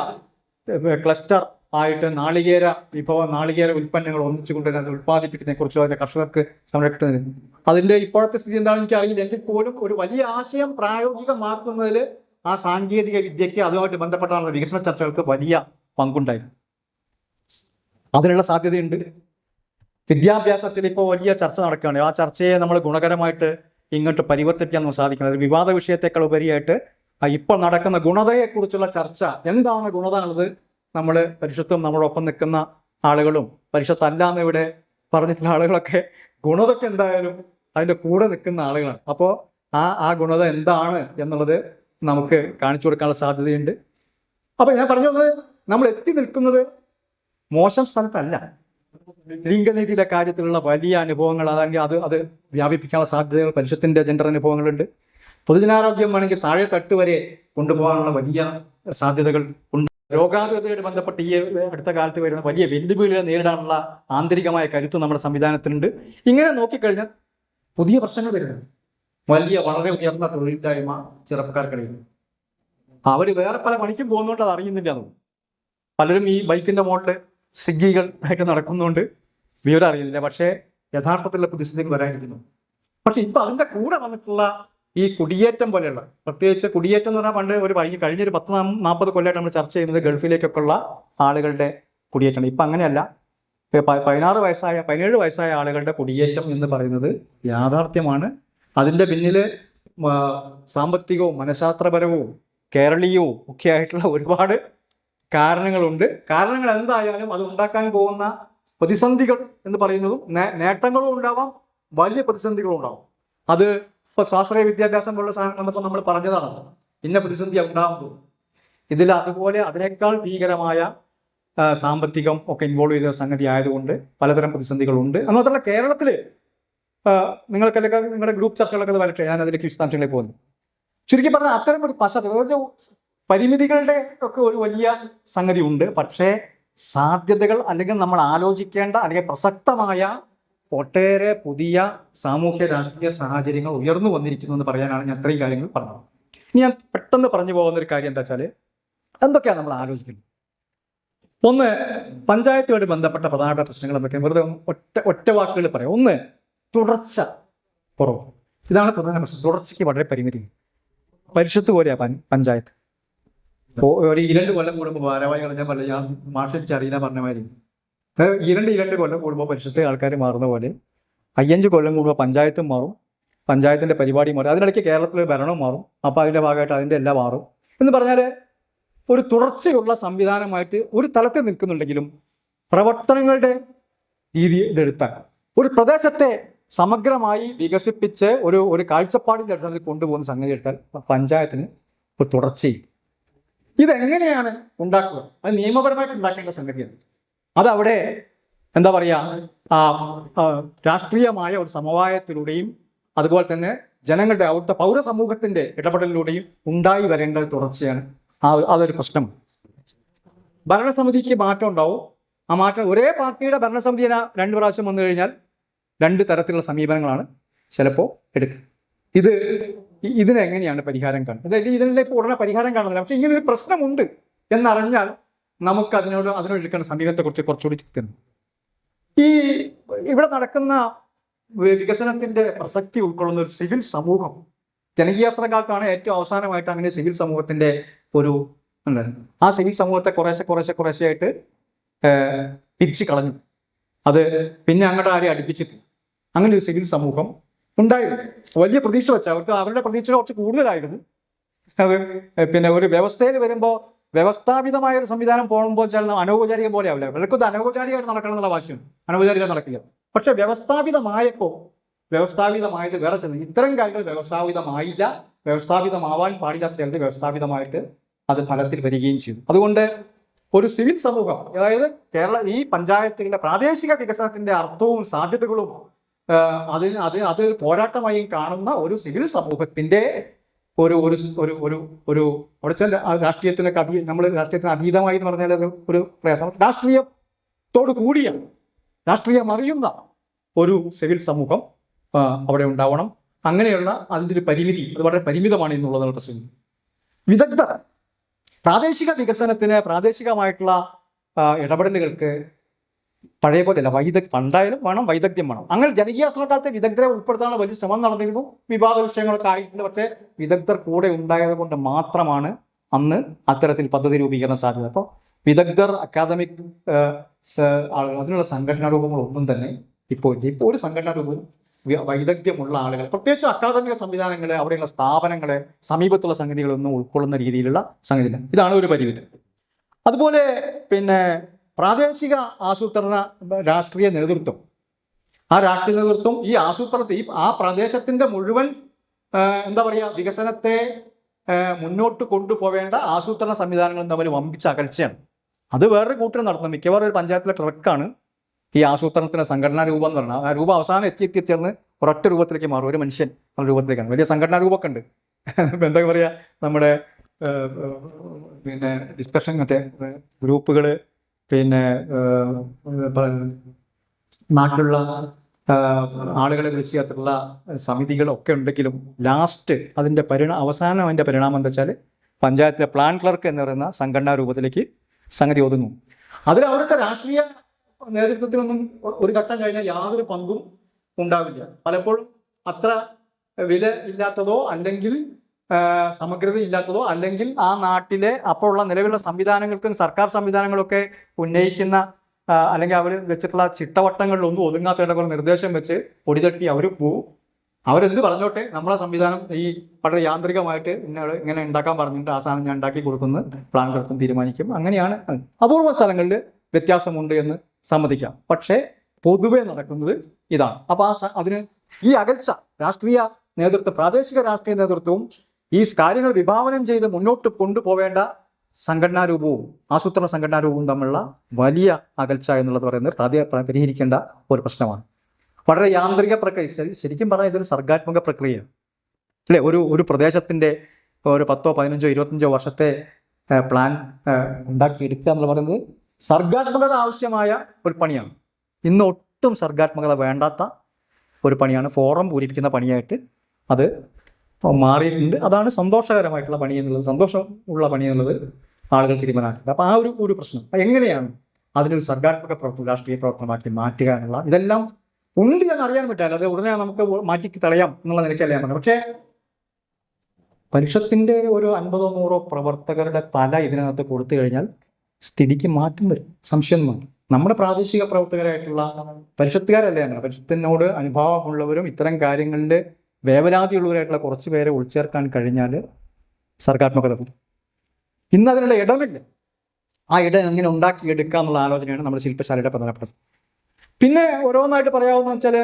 ക്ലസ്റ്റർ ആയിട്ട് നാളികേര ഉൽപ്പന്നങ്ങൾ ഒന്നിച്ചു കൊണ്ടുവരുന്നത്, അത് ഉൽപ്പാദിപ്പിക്കുന്നതിനെ കുറിച്ചോ അതിൻ്റെ കർഷകർക്ക് സംരക്ഷിക്കുന്നതിന് അതിൻ്റെ ഇപ്പോഴത്തെ സ്ഥിതി എന്താണെന്ന് എനിക്കറിയില്ല. എങ്കിൽ പോലും ഒരു വലിയ ആശയം പ്രായോഗികമാക്കുന്നതിൽ ആ സാങ്കേതിക വിദ്യയ്ക്ക് അതുമായിട്ട് ബന്ധപ്പെട്ടാണ് വികസന ചർച്ചകൾക്ക് വലിയ പങ്കുണ്ടായിരുന്നു. അതിനുള്ള സാധ്യതയുണ്ട്. വിദ്യാഭ്യാസത്തിൽ ഇപ്പോൾ വലിയ ചർച്ച നടക്കുകയാണ്. ആ ചർച്ചയെ നമ്മൾ ഗുണകരമായിട്ട് ഇങ്ങോട്ട് പരിവർത്തിപ്പിക്കാൻ നമുക്ക് സാധിക്കുന്നത്. വിവാദ വിഷയത്തെക്കാൾ ഉപരിയായിട്ട് ഇപ്പോൾ നടക്കുന്ന ഗുണതയെക്കുറിച്ചുള്ള ചർച്ച, എന്താണ് ഗുണത എന്നുള്ളത് നമ്മൾ പരിഷത്തും നമ്മളൊപ്പം നിൽക്കുന്ന ആളുകളും പരിഷത്തല്ലാന്ന് ഇവിടെ പറഞ്ഞിട്ടുള്ള ആളുകളൊക്കെ ഗുണതയ്ക്ക് എന്തായാലും അതിൻ്റെ കൂടെ നിൽക്കുന്ന ആളുകളാണ്. അപ്പോൾ ആ ഗുണത എന്താണ് എന്നുള്ളത് നമുക്ക് കാണിച്ചു കൊടുക്കാനുള്ള സാധ്യതയുണ്ട്. അപ്പോൾ ഞാൻ പറഞ്ഞു വന്നത്, നമ്മൾ എത്തി നിൽക്കുന്നത് മോശം സ്ഥലത്തല്ല. ലിംഗനീതിയുടെ കാര്യത്തിലുള്ള വലിയ അനുഭവങ്ങൾ അല്ലെങ്കിൽ അത് വ്യാപിപ്പിക്കാനുള്ള സാധ്യതകൾ പരിഷത്തിൻ്റെ ജെൻഡർ അനുഭവങ്ങളുണ്ട്. പൊതുജനാരോഗ്യം വേണമെങ്കിൽ താഴെ തട്ട് വരെ കൊണ്ടുപോകാനുള്ള വലിയ സാധ്യതകൾ ഉണ്ട്. രോഗാതുരതയോട് ബന്ധപ്പെട്ട് ഈ അടുത്ത കാലത്ത് വരുന്ന വലിയ വെല്ലുവിളികളെ നേരിടാനുള്ള ആന്തരികമായ കരുത്ത് നമ്മുടെ സംവിധാനത്തിനുണ്ട്. ഇങ്ങനെ നോക്കിക്കഴിഞ്ഞാൽ പുതിയ പ്രശ്നങ്ങൾ വരുന്നത് വളരെ ഉയർന്ന തൊഴിലില്ലായ്മ ചെറുപ്പക്കാർക്കിടയിൽ. അവർ വേറെ പല പണിക്കും പോകുന്നതുകൊണ്ട് അത് അറിയുന്നില്ല. പലരും ഈ ബൈക്കിൻ്റെ മുകളിൽ സ്വിഗ്ഗികൾ ആയിട്ട് നടക്കുന്നതുകൊണ്ട് വിവരം അറിയുന്നില്ല. പക്ഷേ യഥാർത്ഥത്തിലുള്ള പ്രതിസന്ധികൾ വരാനിരിക്കുന്നു. പക്ഷെ ഇപ്പം അതിൻ്റെ കൂടെ വന്നിട്ടുള്ള ഈ കുടിയേറ്റം പോലെയുള്ള, പ്രത്യേകിച്ച് കുടിയേറ്റം എന്ന് പറഞ്ഞാൽ പണ്ട് കഴിഞ്ഞൊരു 10-40 കൊല്ലമായിട്ട് നമ്മൾ ചർച്ച ചെയ്യുന്നത് ഗൾഫിലേക്കൊക്കെയുള്ള ആളുകളുടെ കുടിയേറ്റം. ഇപ്പം അങ്ങനെയല്ല. 17 വയസ്സായ ആളുകളുടെ കുടിയേറ്റം എന്ന് പറയുന്നത് യാഥാർത്ഥ്യമാണ്. അതിൻ്റെ പിന്നിൽ സാമ്പത്തികവും മനഃശാസ്ത്രപരവും കേരളീയവും ഒക്കെ ആയിട്ടുള്ള ഒരുപാട് കാരണങ്ങളുണ്ട്. കാരണങ്ങൾ എന്തായാലും അത് ഉണ്ടാക്കാൻ പോകുന്ന പ്രതിസന്ധികൾ എന്ന് പറയുന്നതും നേട്ടങ്ങളും ഉണ്ടാവാം, വലിയ പ്രതിസന്ധികളും ഉണ്ടാവും. അത് ഇപ്പോൾ സ്വാശ്രയ വിദ്യാഭ്യാസം പോലുള്ള സാധനം വന്നപ്പോൾ നമ്മൾ പറഞ്ഞതാണ്, ഇന്ന പ്രതിസന്ധി ഉണ്ടാകുമ്പോൾ. ഇതിൽ അതുപോലെ അതിനേക്കാൾ ഭീകരമായ സാമ്പത്തികം ഒക്കെ ഇൻവോൾവ് ചെയ്ത സംഗതി ആയതുകൊണ്ട് പലതരം പ്രതിസന്ധികളുണ്ട്. എന്ന് മാത്രമല്ല കേരളത്തിൽ നിങ്ങൾക്കെല്ലാം നിങ്ങളുടെ ഗ്രൂപ്പ് ചർച്ചകളൊക്കെ അത് വരട്ടെ, ഞാൻ അതിലേക്ക് വിശദാംശങ്ങളിലേക്ക് പോകുന്നു. ചുരുക്കി പറഞ്ഞാൽ അത്തരം ഒരു പശ്ചാത്തലം, പരിമിതികളുടെ ഒക്കെ ഒരു വലിയ സംഗതി ഉണ്ട്. പക്ഷേ സാധ്യതകൾ അല്ലെങ്കിൽ നമ്മൾ ആലോചിക്കേണ്ട അല്ലെങ്കിൽ പ്രസക്തമായ ഒട്ടേറെ പുതിയ സാമൂഹ്യ രാഷ്ട്രീയ സാഹചര്യങ്ങൾ ഉയർന്നു വന്നിരിക്കുന്നു എന്ന് പറയാനാണ് ഞാൻ ഇത്രയും കാര്യങ്ങൾ പറഞ്ഞത്. ഇനി ഞാൻ പെട്ടെന്ന് പറഞ്ഞു പോകുന്ന ഒരു കാര്യം എന്താ വെച്ചാൽ, എന്തൊക്കെയാണ് നമ്മൾ ആലോചിക്കുന്നത്. ഒന്ന്, പഞ്ചായത്തുമായിട്ട് ബന്ധപ്പെട്ട പ്രധാനപ്പെട്ട പ്രശ്നങ്ങൾ എന്തൊക്കെയാണ് വെറുതെ ഒറ്റ വാക്കുകൾ പറയാം. ഒന്ന്, തുടർച്ച കുറവ്. ഇതാണ് പ്രധാന പ്രശ്നം. തുടർച്ചയ്ക്ക് വളരെ പരിമിതി. പരിഷത്ത് പോലെയാണ് പഞ്ചായത്ത്. ഒരു 2 കൊല്ലം കൂടുമ്പോൾ ഭാരവാഹികൾ ഞാൻ പറഞ്ഞ ഞാൻ മാഷിച്ച് അറിയില്ല പറഞ്ഞ മാതിരി 2 കൊല്ലം കൂടുമ്പോൾ പരിഷത്ത് ആൾക്കാർ മാറുന്ന പോലെ 5 കൊല്ലം കൂടുമ്പോൾ പഞ്ചായത്തും മാറും, പഞ്ചായത്തിൻ്റെ പരിപാടി മാറും, അതിനിടയ്ക്ക് കേരളത്തിലെ ഭരണവും മാറും. അപ്പോൾ അതിൻ്റെ ഭാഗമായിട്ട് അതിൻ്റെ എല്ലാം മാറും എന്ന് പറഞ്ഞാൽ ഒരു തുടർച്ചയുള്ള സംവിധാനമായിട്ട് ഒരു തലത്തിൽ നിൽക്കുന്നുണ്ടെങ്കിലും പ്രവർത്തനങ്ങളുടെ രീതി ഇതെടുത്താൽ ഒരു പ്രദേശത്തെ സമഗ്രമായി വികസിപ്പിച്ച് ഒരു കാഴ്ചപ്പാടിൻ്റെ അടുത്ത് കൊണ്ടുപോകുന്ന സംഗതി എടുത്താൽ പഞ്ചായത്തിന് ഒരു തുടർച്ചയും. ഇതെങ്ങനെയാണ് ഉണ്ടാക്കുക? അത് നിയമപരമായിട്ട് ഉണ്ടാക്കേണ്ട സംഗതിയാണ്. അതവിടെ എന്താ പറയുക, രാഷ്ട്രീയമായ ഒരു സമവായത്തിലൂടെയും അതുപോലെ തന്നെ ജനങ്ങളുടെ അവിടുത്തെ പൗരസമൂഹത്തിൻ്റെ ഇടപെടലിലൂടെയും ഉണ്ടായി വരേണ്ട തുടർച്ചയാണ്. അതൊരു പ്രശ്നമാണ്. ഭരണസമിതിക്ക് മാറ്റം ഉണ്ടാവും. ആ മാറ്റം ഒരേ പാർട്ടിയുടെ ഭരണസമിതി 2 പ്രാവശ്യം വന്നു കഴിഞ്ഞാൽ 2 തരത്തിലുള്ള സമീപനങ്ങളാണ് ചിലപ്പോൾ എടുക്കുക. ഇതിനെങ്ങനെയാണ് പരിഹാരം കാണുന്നത്? ഇതിലേക്ക് ഉടനെ പരിഹാരം കാണുന്നില്ല. പക്ഷേ ഇങ്ങനൊരു പ്രശ്നമുണ്ട് എന്നറിഞ്ഞാൽ നമുക്ക് അതിനോടെടുക്കുന്ന സമീപനത്തെക്കുറിച്ച് കുറച്ചുകൂടി ചിന്തിക്കുന്നു. ഇവിടെ നടക്കുന്ന വികസനത്തിൻ്റെ പ്രസക്തി ഉൾക്കൊള്ളുന്ന ഒരു സിവിൽ സമൂഹം ജനകീയാസ്ത്ര കാലത്താണ് ഏറ്റവും അവസാനമായിട്ട് അങ്ങനെ സിവിൽ സമൂഹത്തിൻ്റെ ആ സിവിൽ സമൂഹത്തെ കുറേശ്ശെയായിട്ട് പിരിച്ചു കളഞ്ഞു. അത് പിന്നെ അങ്ങോട്ട് ആരെയും അടുപ്പിച്ചിട്ടില്ല. അങ്ങനെ ഒരു സിവിൽ സമൂഹം ഉണ്ടായിരുന്നു. വലിയ പ്രതീക്ഷ വെച്ചാൽ അവരുടെ പ്രതീക്ഷ കുറച്ച് കൂടുതലായിരുന്നു. അത് പിന്നെ ഒരു വ്യവസ്ഥയിൽ വരുമ്പോൾ വ്യവസ്ഥാപിതമായ ഒരു സംവിധാനം പോകുമ്പോൾ ചില അനൗപചാരികം പോലെ ആവില്ല. ഇവർക്കൊത് അനൗപചാരികമായിട്ട് നടക്കണം എന്നുള്ള ആവശ്യം, അനൗപചാരികം നടക്കില്ല. പക്ഷെ വ്യവസ്ഥാപിതമായത് വേറെ ചിലത്. ഇത്തരം കാര്യങ്ങൾ വ്യവസ്ഥാപിതമായില്ല, വ്യവസ്ഥാപിതമാവാൻ പാടില്ലാത്ത ചിലത് വ്യവസ്ഥാപിതമായിട്ട് അത് ഫലത്തിൽ വരികയും ചെയ്തു. അതുകൊണ്ട് ഒരു സിവിൽ സമൂഹം, അതായത് ഈ പഞ്ചായത്തുകളുടെ പ്രാദേശിക വികസനത്തിന്റെ അർത്ഥവും സാധ്യതകളും അത് പോരാട്ടമായി കാണുന്ന ഒരു സിവിൽ സമൂഹത്തിന്റെ അവിടെ രാഷ്ട്രീയത്തിനൊക്കെ നമ്മൾ രാഷ്ട്രീയത്തിന് അതീതമായി എന്ന് പറഞ്ഞാൽ ഒരു പ്രയാസം. രാഷ്ട്രീയത്തോട് കൂടിയാണ്, രാഷ്ട്രീയം അറിയുന്ന ഒരു സിവിൽ സമൂഹം അവിടെ ഉണ്ടാവണം. അങ്ങനെയുള്ള അതിൻ്റെ ഒരു പരിമിതി, അത് വളരെ പരിമിതമാണ് എന്നുള്ളതാണ് പ്രശ്നം. വിദഗ്ധർ പ്രാദേശിക വികസനത്തിന്, പ്രാദേശികമായിട്ടുള്ള ഇടപെടലുകൾക്ക് പഴയ പോലെയല്ല, പണ്ടായാലും വേണം, വൈദഗ്ധ്യം വേണം. അങ്ങനെ ജനകീയാസൂത്രണകാലത്തെ വിദഗ്ധരെ ഉൾപ്പെടുത്താനുള്ള വലിയ ശ്രമം നടന്നിരുന്നു, വിവാദ വിഷയങ്ങളൊക്കെ ആയിട്ടുണ്ട്. പക്ഷേ വിദഗ്ധർ കൂടെ ഉണ്ടായത് കൊണ്ട് മാത്രമാണ് അന്ന് അത്തരത്തിൽ പദ്ധതി രൂപീകരണം സാധ്യത. അപ്പോൾ വിദഗ്ധർ, അക്കാദമിക് ആളുകൾ, അതിനുള്ള സംഘടനാ രൂപങ്ങളൊന്നും തന്നെ ഇപ്പോൾ ഒരു സംഘടനാ രൂപവും വൈദഗ്ധ്യമുള്ള ആളുകൾ, പ്രത്യേകിച്ച് അക്കാദമിക സംവിധാനങ്ങളെ, അവിടെയുള്ള സ്ഥാപനങ്ങളെ, സമീപത്തുള്ള സംഗതികളൊന്നും ഉൾക്കൊള്ളുന്ന രീതിയിലുള്ള സംഗതിയില്ല. ഇതാണ് ഒരു പരിമിതി. അതുപോലെ പിന്നെ പ്രാദേശിക ആസൂത്രണ രാഷ്ട്രീയ നേതൃത്വം, ആ രാഷ്ട്രീയ നേതൃത്വം ഈ ആസൂത്രണത്തെ, ആ പ്രദേശത്തിൻ്റെ മുഴുവൻ എന്താ പറയുക, വികസനത്തെ മുന്നോട്ട് കൊണ്ടുപോവേണ്ട ആസൂത്രണ സംവിധാനങ്ങളും തമ്മിൽ വമ്പിച്ച അകൽച്ചയാണ്. അത് വേറൊരു കൂട്ടർ നടത്തുന്നത്. മിക്കവാറും ഒരു പഞ്ചായത്തിലെ ക്ലർക്കാണ് ഈ ആസൂത്രണത്തിൻ്റെ സംഘടനാ രൂപം എന്ന് പറഞ്ഞാൽ. ആ രൂപം അവസാനം എത്തിച്ചേർന്ന് ഒരൊറ്റ രൂപത്തിലേക്ക് മാറും, ഒരു മനുഷ്യൻ രൂപത്തിലേക്കാണ്. വലിയ സംഘടനാ രൂപമൊക്കെ ഉണ്ട്. എന്താ പറയുക, നമ്മുടെ പിന്നെ ഡിസ്കഷൻ, മറ്റേ ഗ്രൂപ്പുകൾ, പിന്നെ നാട്ടിലുള്ള ആളുകളെ വിളിച്ച് ചേർത്തുള്ള സമിതികളൊക്കെ ഉണ്ടെങ്കിലും ലാസ്റ്റ് അവസാനം അതിൻ്റെ പരിണാമം എന്താ വെച്ചാൽ പഞ്ചായത്തിലെ പ്ലാൻ ക്ലർക്ക് എന്ന് പറയുന്ന സംഘടനാ രൂപത്തിലേക്ക് സംഗതി ഒതുങ്ങും. അതിൽ അവിടുത്തെ രാഷ്ട്രീയ നേതൃത്വത്തിനൊന്നും ഒരു ഘട്ടം കഴിഞ്ഞാൽ യാതൊരു പങ്കും ഉണ്ടാവില്ല. പലപ്പോഴും അത്ര വില ഇല്ലാത്തതോ അല്ലെങ്കിൽ സമഗ്രത ഇല്ലാത്തതോ അല്ലെങ്കിൽ ആ നാട്ടിലെ അപ്പോഴുള്ള നിലവിലുള്ള സംവിധാനങ്ങൾക്കും സർക്കാർ സംവിധാനങ്ങളൊക്കെ ഉന്നയിക്കുന്ന അല്ലെങ്കിൽ അവർ വെച്ചിട്ടുള്ള ചിട്ടവട്ടങ്ങളിലൊന്നും ഒതുങ്ങാത്തതിൻ്റെ കുറേ നിർദ്ദേശം വെച്ച് പൊടിതട്ടി അവർ പോവും. അവരെന്ത് പറഞ്ഞോട്ടെ, നമ്മളെ സംവിധാനം ഈ വളരെ യാന്ത്രികമായിട്ട് ഇങ്ങനെ ഉണ്ടാക്കാൻ പറഞ്ഞിട്ട് ആ സാധനം ഞാൻ ഉണ്ടാക്കി കൊടുക്കുന്നു, പ്ലാൻ കൃത്യം തീരുമാനിക്കും. അങ്ങനെയാണ്. അപൂർവ സ്ഥലങ്ങളിൽ വ്യത്യാസമുണ്ട് എന്ന് സമ്മതിക്കാം. പക്ഷേ പൊതുവെ നടക്കുന്നത് ഇതാണ്. അപ്പോൾ അതിന് ഈ അകൽച്ച രാഷ്ട്രീയ നേതൃത്വം, പ്രാദേശിക രാഷ്ട്രീയ നേതൃത്വവും ഈ കാര്യങ്ങൾ വിഭാവനം ചെയ്ത് മുന്നോട്ട് കൊണ്ടുപോവേണ്ട സംഘടനാ രൂപവും ആസൂത്രണ സംഘടനാ രൂപവും തമ്മിലുള്ള വലിയ അകൽച്ച എന്നുള്ളത് പറയുന്നത് പരിഹരിക്കേണ്ട ഒരു പ്രശ്നമാണ്. വളരെ യാന്ത്രിക പ്രക്രിയ, ശരിക്കും പറഞ്ഞാൽ ഇതൊരു സർഗാത്മക പ്രക്രിയയാണ് അല്ലേ? ഒരു പ്രദേശത്തിൻ്റെ ഒരു 10, 15, 25 വർഷത്തെ പ്ലാൻ ഉണ്ടാക്കിയെടുക്കുക എന്ന് പറയുന്നത് സർഗാത്മകത ആവശ്യമായ ഒരു പണിയാണ്. ഇന്ന് ഒട്ടും സർഗാത്മകത വേണ്ടാത്ത ഒരു പണിയാണ്, ഫോറം പൂരിപ്പിക്കുന്ന പണിയായിട്ട് അത് മാറിയിട്ടുണ്ട്. അതാണ് സന്തോഷകരമായിട്ടുള്ള പണി എന്നുള്ളത്, സന്തോഷമുള്ള പണി എന്നുള്ളത് ആളുകൾ തീരുമാനമാക്കുന്നത്. അപ്പോൾ ആ ഒരു പ്രശ്നം എങ്ങനെയാണ് അതിനൊരു സർഗാത്മക പ്രവർത്തനം രാഷ്ട്രീയ പ്രവർത്തനമാക്കി മാറ്റുക എന്നുള്ള ഇതെല്ലാം ഉണ്ട് എന്ന് അറിയാൻ പറ്റില്ല. അത് ഉടനെ നമുക്ക് മാറ്റി തടയാം എന്നുള്ള നിലയ്ക്കല്ല ഞാൻ പറഞ്ഞത്. പക്ഷേ പരിഷത്തിന്റെ ഒരു 50 100 പ്രവർത്തകരുടെ തല ഇതിനകത്ത് കൊടുത്തു കഴിഞ്ഞാൽ സ്ഥിതിക്ക് മാറ്റം വരും, സംശയമൊന്നും വേണ്ട. നമ്മുടെ പ്രാദേശിക പ്രവർത്തകരായിട്ടുള്ള പരിഷത്തുകാരല്ലേ, പരിഷത്തിനോട് അനുഭവമുള്ളവരും ഇത്തരം കാര്യങ്ങളിൽ വേവലാതിയുള്ളവരായിട്ടുള്ള കുറച്ച് പേരെ ഉൾച്ചേർക്കാൻ കഴിഞ്ഞാൽ സർഗാത്മകത വരും. ഇന്ന് അതിനുള്ള ഇടമില്ല. ആ ഇടം എങ്ങനെ ഉണ്ടാക്കിയെടുക്കുക എന്നുള്ള ആലോചനയാണ് നമ്മുടെ ശില്പശാലയുടെ പ്രധാനപ്പെട്ട. പിന്നെ ഓരോന്നായിട്ട് പറയാവുന്ന വെച്ചാൽ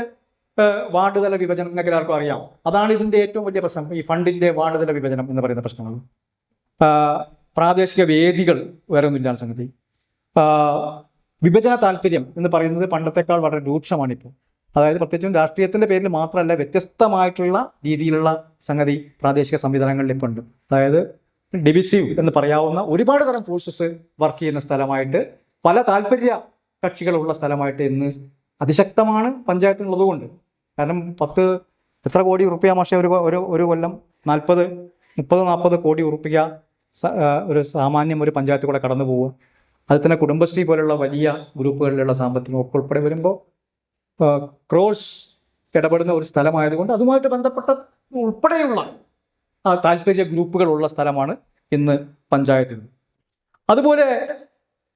വാർഡ് തല വിഭജനം എന്നൊക്കെ എല്ലാവർക്കും അറിയാം. അതാണ് ഇതിൻ്റെ ഏറ്റവും വലിയ പ്രശ്നം, ഈ ഫണ്ടിൻ്റെ വാർഡ് തല വിഭജനം എന്ന് പറയുന്ന പ്രശ്നങ്ങൾ. പ്രാദേശിക വേദികൾ വേറെ ഒന്നുമില്ലാത്ത സംഗതി. വിഭജന താല്പര്യം എന്ന് പറയുന്നത് പണ്ടത്തെക്കാൾ വളരെ രൂക്ഷമാണിപ്പോൾ. അതായത് പ്രത്യേകിച്ചും രാഷ്ട്രീയത്തിൻ്റെ പേരിൽ മാത്രമല്ല, വ്യത്യസ്തമായിട്ടുള്ള രീതിയിലുള്ള സംഗതി പ്രാദേശിക സംവിധാനങ്ങളിൽ ഇപ്പോൾ ഉണ്ട്. അതായത് ഡിവിസീവ് എന്ന് പറയാവുന്ന ഒരുപാട് തരം ഫോഴ്സസ് വർക്ക് ചെയ്യുന്ന സ്ഥലമായിട്ട്, പല താല്പര്യ കക്ഷികളുള്ള സ്ഥലമായിട്ട് ഇന്ന് അതിശക്തമാണ് പഞ്ചായത്തിനുള്ളതുകൊണ്ട്. കാരണം എത്ര കോടി ഉറുപ്പിക മാഷെ ഒരു കൊല്ലം 30-40 കോടി ഉറുപ്പിക ഒരു സാമാന്യം ഒരു പഞ്ചായത്ത് കൂടെ കടന്നു പോവുക. അത് തന്നെ കുടുംബശ്രീ പോലുള്ള വലിയ ഗ്രൂപ്പുകളിലുള്ള സാമ്പത്തികം ഒക്കെ ഉൾപ്പെടെ വരുമ്പോൾ ക്രോസ് ഇടപെടുന്ന ഒരു സ്ഥലമായതുകൊണ്ട് അതുമായിട്ട് ബന്ധപ്പെട്ട ഉൾപ്പെടെയുള്ള താല്പര്യ ഗ്രൂപ്പുകളുള്ള സ്ഥലമാണ് ഇന്ന് പഞ്ചായത്തിൽ. അതുപോലെ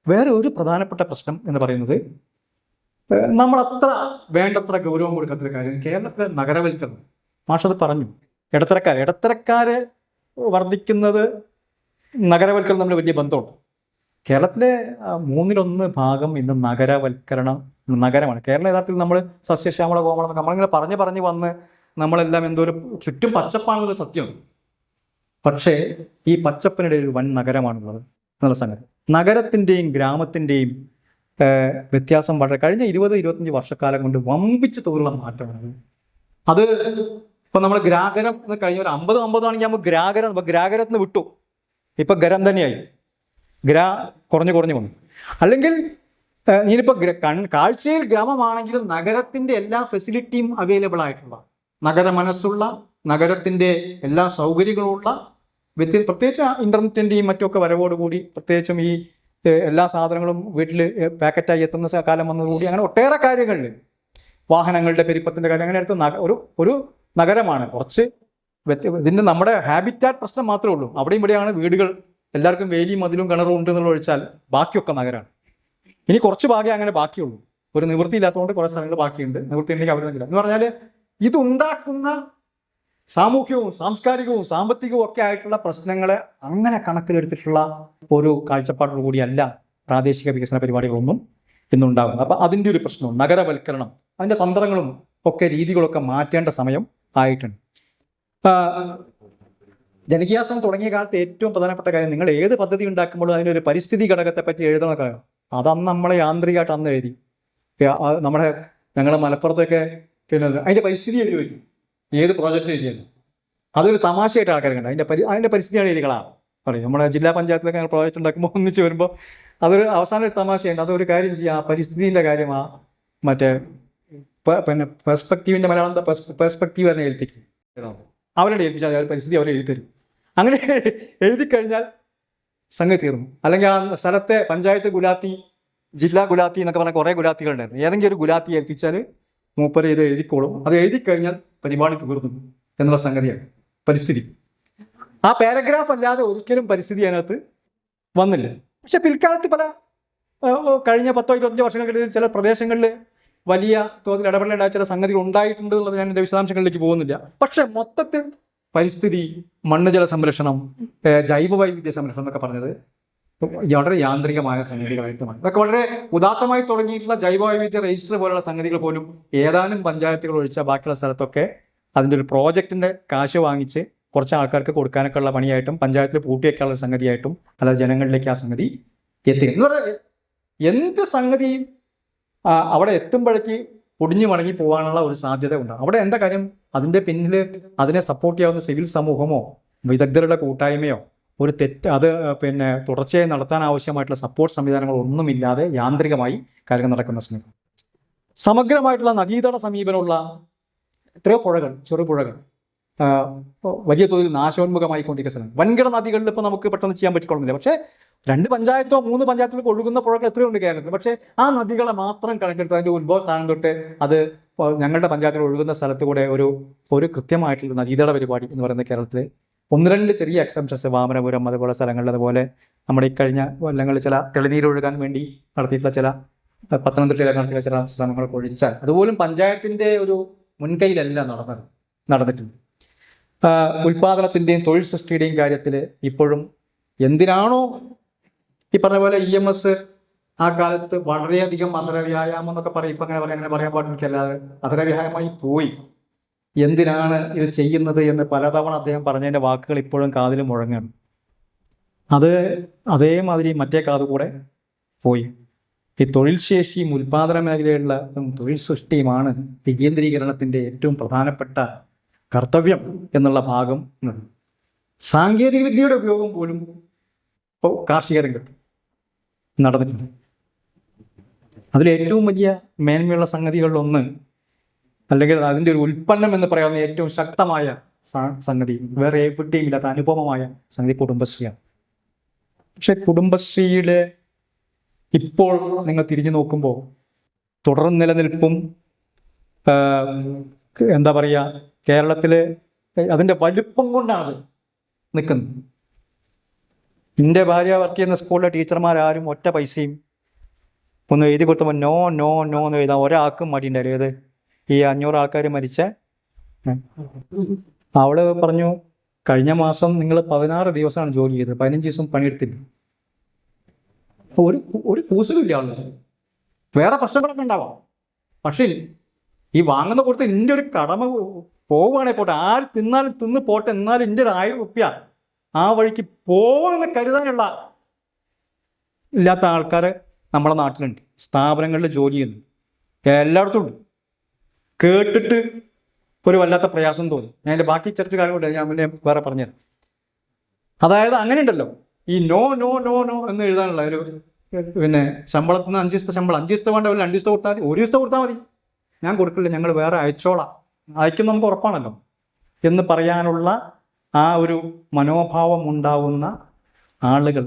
വേറെ ഒരു പ്രധാനപ്പെട്ട പ്രശ്നം എന്ന് പറയുന്നത് നമ്മളത്ര വേണ്ടത്ര ഗൗരവം കൊടുക്കാത്തൊരു കാര്യം കേരളത്തിലെ നഗരവൽക്കരണം. മാഷത് പറഞ്ഞു, ഇടത്തരക്കാർ വർദ്ധിക്കുന്നത് നഗരവൽക്കരണം തമ്മിൽ വലിയ ബന്ധമുണ്ട്. കേരളത്തിലെ 1/3 ഭാഗം ഇന്ന് നഗരമാണ്. കേരളം യഥാർത്ഥത്തിൽ നമ്മൾ സസ്യശ്യാമള കോമളം നമ്മളിങ്ങനെ പറഞ്ഞു വന്ന് നമ്മളെല്ലാം എന്തോ ഒരു ചുറ്റും പച്ചപ്പാണെന്നൊരു സത്യമാണ്. പക്ഷേ ഈ പച്ചപ്പിനിടയിൽ ഒരു വൻ നഗരമാണുള്ളത് എന്നുള്ള സംഗതി. നഗരത്തിൻ്റെയും ഗ്രാമത്തിൻ്റെയും വ്യത്യാസം വളരെ കഴിഞ്ഞ 20-25 വർഷക്കാലം കൊണ്ട് വമ്പിച്ച തോതിലുള്ള മാറ്റമാണ്. അത് ഇപ്പം നമ്മൾ ഗ്രാഗരം എന്ന് കഴിഞ്ഞ ഒരു 50 ആണെങ്കിൽ നമ്മൾ ഗ്രാഗരത്തിൽ നിന്ന് വിട്ടു, ഇപ്പം ഗരം തന്നെയായി. കുറഞ്ഞു വന്നു. അല്ലെങ്കിൽ ഇനിയിപ്പോൾ കാഴ്ചയിൽ ഗ്രാമമാണെങ്കിലും നഗരത്തിൻ്റെ എല്ലാ ഫെസിലിറ്റിയും അവൈലബിൾ ആയിട്ടുള്ള, നഗര മനസ്സുള്ള, നഗരത്തിൻ്റെ എല്ലാ സൗകര്യങ്ങളുമുള്ള, പ്രത്യേകിച്ച് ഇൻ്റർനെറ്റിൻ്റെയും മറ്റുമൊക്കെ വരവോടുകൂടി, പ്രത്യേകിച്ചും ഈ എല്ലാ സാധനങ്ങളും വീട്ടിൽ പാക്കറ്റായി എത്തുന്ന കാലം വന്നതുകൂടി അങ്ങനെ ഒട്ടേറെ കാര്യങ്ങളിൽ, വാഹനങ്ങളുടെ പെരുപ്പത്തിൻ്റെ കാര്യം, അങ്ങനെ അടുത്ത് ഒരു നഗരമാണ്. കുറച്ച് ഇതിൻ്റെ നമ്മുടെ ഹാബിറ്റാറ്റ് പ്രശ്നം മാത്രമേ ഉള്ളൂ. അവിടെയും ഇവിടെയാണ് വീടുകൾ, എല്ലാവർക്കും വേലിയും മതിലും കിണറും ഉണ്ട് എന്നുള്ള ഒഴിച്ചാൽ ബാക്കിയൊക്കെ നഗരമാണ്. ഇനി കുറച്ച് ഭാഗമേ അങ്ങനെ ബാക്കിയുള്ളൂ. ഒരു നിവൃത്തിയില്ലാത്തതുകൊണ്ട് കുറേ സ്ഥലങ്ങൾ ബാക്കിയുണ്ട്. നിവൃത്തി ഉണ്ടെങ്കിൽ അവിടെ എന്ന് പറഞ്ഞാൽ ഇതുണ്ടാക്കുന്ന സാമൂഹ്യവും സാംസ്കാരികവും സാമ്പത്തികവും ഒക്കെ ആയിട്ടുള്ള പ്രശ്നങ്ങളെ അങ്ങനെ കണക്കിലെടുത്തിട്ടുള്ള ഒരു കാഴ്ചപ്പാടോടു കൂടിയല്ല പ്രാദേശിക വികസന പരിപാടികളൊന്നും ഇന്നുണ്ടാകുന്നത്. അപ്പം അതിൻ്റെ ഒരു പ്രശ്നവും നഗരവൽക്കരണം, അതിൻ്റെ തന്ത്രങ്ങളും ഒക്കെ രീതികളൊക്കെ മാറ്റേണ്ട സമയം ആയിട്ടുണ്ട്. ജനകീയാസനം തുടങ്ങിയ കാലത്ത് ഏറ്റവും പ്രധാനപ്പെട്ട കാര്യം, നിങ്ങൾ ഏത് പദ്ധതി ഉണ്ടാക്കുമ്പോഴും അതിനൊരു പരിസ്ഥിതി ഘടകത്തെ പറ്റി എഴുതണ കാര്യം. അതന്ന് നമ്മളെ യാന്ത്രികമായിട്ട് അന്ന് എഴുതി. ഞങ്ങളുടെ മലപ്പുറത്തൊക്കെ പിന്നെ അതിൻ്റെ പരിസ്ഥിതി എഴുതി വയ്ക്കും, ഏത് പ്രോജക്റ്റ് എഴുതിയാലും. അതൊരു തമാശയായിട്ട് ആൾക്കാർ കണ്ട അതിൻ്റെ പരിസ്ഥിതിയാണ് എഴുതികളാണ് പറയും. നമ്മുടെ ജില്ലാ പഞ്ചായത്തിലൊക്കെ ഞങ്ങൾ പ്രോജക്റ്റ് ഉണ്ടാക്കുമ്പോൾ ഒന്നിച്ച് വരുമ്പോൾ അതൊരു അവസാനം ഒരു തമാശയുണ്ട്. അതൊരു കാര്യം ചെയ്യുക, ആ പരിസ്ഥിതിൻ്റെ കാര്യം മറ്റേ പിന്നെ പെർസ്പെക്റ്റീവിൻ്റെ മലയാളം പെർസ്പെക്റ്റീവ് തന്നെ ഏൽപ്പിക്കും, അവരുടെ ഏൽപ്പിച്ചാൽ അവർ പരിസ്ഥിതി അവരെ എഴുതിത്തരും. അങ്ങനെ എഴുതി കഴിഞ്ഞാൽ സംഗതി തീർന്നു. അല്ലെങ്കിൽ ആ സ്ഥലത്തെ പഞ്ചായത്ത് ഗുലാത്തി, ജില്ലാ ഗുലാത്തി എന്നൊക്കെ പറഞ്ഞാൽ കുറേ ഗുലാത്തികളുണ്ടായിരുന്നു. ഏതെങ്കിലും ഒരു ഗുലാത്തി ഏൽപ്പിച്ചാൽ മൂപ്പര് ഇത് എഴുതിക്കോളും. അത് എഴുതി കഴിഞ്ഞാൽ പരിപാടി തീർന്നു എന്നുള്ള സംഗതിയാണ് പരിസ്ഥിതി. ആ പാരഗ്രാഫ് അല്ലാതെ ഒരിക്കലും പരിസ്ഥിതി അതിനകത്ത് വന്നില്ല. പക്ഷെ പിൽക്കാലത്ത് പല കഴിഞ്ഞ 10-25 വർഷങ്ങൾക്കിടയിൽ ചില പ്രദേശങ്ങളിൽ വലിയ തോതിൽ ഇടപെടലുണ്ടായ ചില സംഗതികൾ ഉണ്ടായിട്ടുണ്ട് എന്നുള്ളത് ഞാൻ എൻ്റെ വിശദാംശങ്ങളിലേക്ക് പോകുന്നില്ല. പക്ഷെ മൊത്തത്തിൽ പരിസ്ഥിതി, മണ്ണ് ജല സംരക്ഷണം, ജൈവ വൈവിധ്യ സംരക്ഷണം എന്നൊക്കെ പറഞ്ഞത് വളരെ യാന്ത്രികമായ സംഗതികളായിട്ടുമാണ്. ഇതൊക്കെ വളരെ ഉദാത്തമായി തുടങ്ങിയിട്ടുള്ള ജൈവ വൈവിധ്യ രജിസ്റ്റർ പോലുള്ള സംഗതികൾ പോലും ഏതാനും പഞ്ചായത്തുകൾ ഒഴിച്ച ബാക്കിയുള്ള സ്ഥലത്തൊക്കെ അതിൻ്റെ ഒരു പ്രോജക്റ്റിൻ്റെ കാശ് വാങ്ങിച്ച് കുറച്ച് ആൾക്കാർക്ക് കൊടുക്കാനൊക്കെ ഉള്ള പണിയായിട്ടും പഞ്ചായത്തിൽ പൂട്ടിയൊക്കെയുള്ള സംഗതിയായിട്ടും അല്ലാതെ ജനങ്ങളിലേക്ക് ആ സംഗതി എത്തിക്കും എന്ന് പറയുന്നത് എന്ത് സംഗതിയും അവിടെ എത്തുമ്പോഴേക്ക് ഒടിഞ്ഞു മടങ്ങി പോകാനുള്ള ഒരു സാധ്യത ഉണ്ട്. അവിടെ എന്താ കാര്യം, അതിൻ്റെ പിന്നിൽ അതിനെ സപ്പോർട്ട് ചെയ്യാവുന്ന സിവിൽ സമൂഹമോ വിദഗ്ധരുടെ കൂട്ടായ്മയോ ഒരു അത് തുടർച്ചയായി നടത്താൻ ആവശ്യമായിട്ടുള്ള സപ്പോർട്ട് സംവിധാനങ്ങളോ ഒന്നുമില്ലാതെ യാന്ത്രികമായി കാര്യങ്ങൾ നടക്കുന്ന സമയത്ത് സമഗ്രമായിട്ടുള്ള നദീതട സമീപനമുള്ള എത്രയോ പുഴകൾ, ചെറുപുഴകൾ വലിയ തോതിൽ നാശോന്മുഖമായിക്കൊണ്ടിരിക്കുന്ന സ്ഥലം. വൻകിട നദികളിൽ ഇപ്പോൾ നമുക്ക് പെട്ടെന്ന് ചെയ്യാൻ പറ്റിക്കൊള്ളുന്നില്ല. പക്ഷേ 2 പഞ്ചായത്തോ 3 പഞ്ചായത്തിലേക്ക് ഒഴുകുന്ന പുഴകൾ എത്രയുണ്ട് കേരളത്തിൽ. പക്ഷേ ആ നദികളെ മാത്രം കണക്കെടുത്ത് അതിൻ്റെ ഉത്ഭവ സ്ഥാനം തൊട്ട് അത് ഞങ്ങളുടെ പഞ്ചായത്തിൽ ഒഴുകുന്ന സ്ഥലത്ത് കൂടെ ഒരു കൃത്യമായിട്ടുള്ള നദീതട പരിപാടി എന്ന് പറയുന്നത് കേരളത്തിൽ 1-2 ചെറിയ എക്സംഷൻസ്, വാമനപുരം അതുപോലെ സ്ഥലങ്ങളിൽ, അതുപോലെ നമ്മുടെ ഇക്കഴിഞ്ഞ കൊല്ലങ്ങളിൽ ചില തെളിനീരൊഴുകാൻ വേണ്ടി നടത്തിയിട്ടുള്ള ചില പത്തനംതിട്ടയിലെ നടത്തിയ ചില ശ്രമങ്ങളൊക്കെ ഒഴിച്ചാൽ അതുപോലും പഞ്ചായത്തിൻ്റെ ഒരു മുൻകൈയിലല്ല നടന്നിട്ടുണ്ട്. ഉൽപാദനത്തിൻ്റെയും തൊഴിൽ സൃഷ്ടിയുടെയും കാര്യത്തിൽ ഇപ്പോഴും എന്തിനാണോ ഈ പറഞ്ഞ പോലെ EMS ആ കാലത്ത് വളരെയധികം അധര വ്യായാമം എന്നൊക്കെ പറയും, ഇപ്പം അങ്ങനെ പറയാൻ പാടില്ലാതെ അധര വ്യായാമമായി പോയി. എന്തിനാണ് ഇത് ചെയ്യുന്നത് എന്ന് പലതവണ അദ്ദേഹം പറഞ്ഞതിൻ്റെ വാക്കുകൾ ഇപ്പോഴും കാതിൽ മുഴങ്ങുകയാണ്. അത് അതേമാതിരി മറ്റേ കാത് കൂടെ പോയി. ഈ തൊഴിൽ ശേഷിയും ഉൽപാദന മേഖലയുള്ള തൊഴിൽ സൃഷ്ടിയുമാണ് വികേന്ദ്രീകരണത്തിൻ്റെ ഏറ്റവും പ്രധാനപ്പെട്ട കർത്തവ്യം എന്നുള്ള ഭാഗം. സാങ്കേതിക വിദ്യയുടെ ഉപയോഗം പോലും ഇപ്പോൾ കാർഷിക രംഗത്ത് നടന്നിട്ടുണ്ട്. അതിലേറ്റവും വലിയ മേന്മയുള്ള സംഗതികളിലൊന്ന്, അല്ലെങ്കിൽ അതിൻ്റെ ഒരു ഉൽപ്പന്നം എന്ന് പറയാവുന്ന ഏറ്റവും ശക്തമായ സംഗതി, വേറെ എവിടെയും ഇല്ലാത്ത അനുപമമായ സംഗതി കുടുംബശ്രീയാണ്. പക്ഷെ കുടുംബശ്രീയുടെ ഇപ്പോൾ നിങ്ങൾ തിരിഞ്ഞു നോക്കുമ്പോൾ തുടർ നിലനിൽപ്പും എന്താ പറയുക, കേരളത്തിൽ അതിൻ്റെ വലുപ്പം കൊണ്ടാണ് നിൽക്കുന്നത്. എൻ്റെ ഭാര്യ വർക്ക് ചെയ്യുന്ന സ്കൂളിലെ ടീച്ചർമാരാരും ഒറ്റ പൈസയും ഒന്ന് എഴുതി കൊടുത്തപ്പോൾ നോ നോ നോ എന്ന് എഴുതാൻ ഒരാൾക്കും മടിയുണ്ടായിരുന്നു. ഏത് ഈ 500 ആൾക്കാർ മരിച്ച അവള് പറഞ്ഞു, കഴിഞ്ഞ മാസം നിങ്ങൾ 16 ദിവസമാണ് ജോലി ചെയ്തത്, 15 ദിവസം പണിയെടുത്തില്ല. ഒരു കൂസലുമില്ല ആള്. വേറെ പ്രശ്നങ്ങളൊക്കെ ഉണ്ടാവാം, പക്ഷേ ഈ വാങ്ങുന്ന കൊടുത്ത് എൻ്റെ ഒരു കടമ പോവുകയാണെങ്കിൽ പോട്ടെ, ആര് തിന്നാലും തിന്ന് പോട്ടെ, എന്നാലും എൻ്റെ ഒരു 1000 റുപ്യ ആ വഴിക്ക് പോകുമെന്ന് കരുതാനുള്ള ഇല്ലാത്ത ആൾക്കാർ നമ്മുടെ നാട്ടിലുണ്ട്. സ്ഥാപനങ്ങളിൽ ജോലി ചെയ്യുന്നു, എല്ലായിടത്തും ഉണ്ട്. കേട്ടിട്ട് ഒരു വല്ലാത്ത പ്രയാസം തോന്നും. ഞാൻ എൻ്റെ ബാക്കി ചർച്ച കാര്യമുണ്ട്, ഞാൻ പിന്നെ വേറെ പറഞ്ഞുതരാം. അതായത് അങ്ങനെ ഉണ്ടല്ലോ, ഈ നോ നോ നോ നോ എന്ന് എഴുതാനുള്ള ഒരു ശമ്പളത്തിൽ നിന്ന് 5 ദിവസത്തെ ശമ്പളം, 5 ദിവസത്തെ വേണ്ട, 2 ദിവസത്തെ കൊടുത്താൽ മതി, 1 ദിവസത്തെ കൊടുത്താൽ മതി, ഞാൻ കൊടുക്കില്ല, ഞങ്ങൾ വേറെ അയച്ചോളാം, അയക്കും നമുക്ക് ഉറപ്പാണല്ലോ എന്ന് പറയാനുള്ള ആ ഒരു മനോഭാവം ഉണ്ടാവുന്ന ആളുകൾ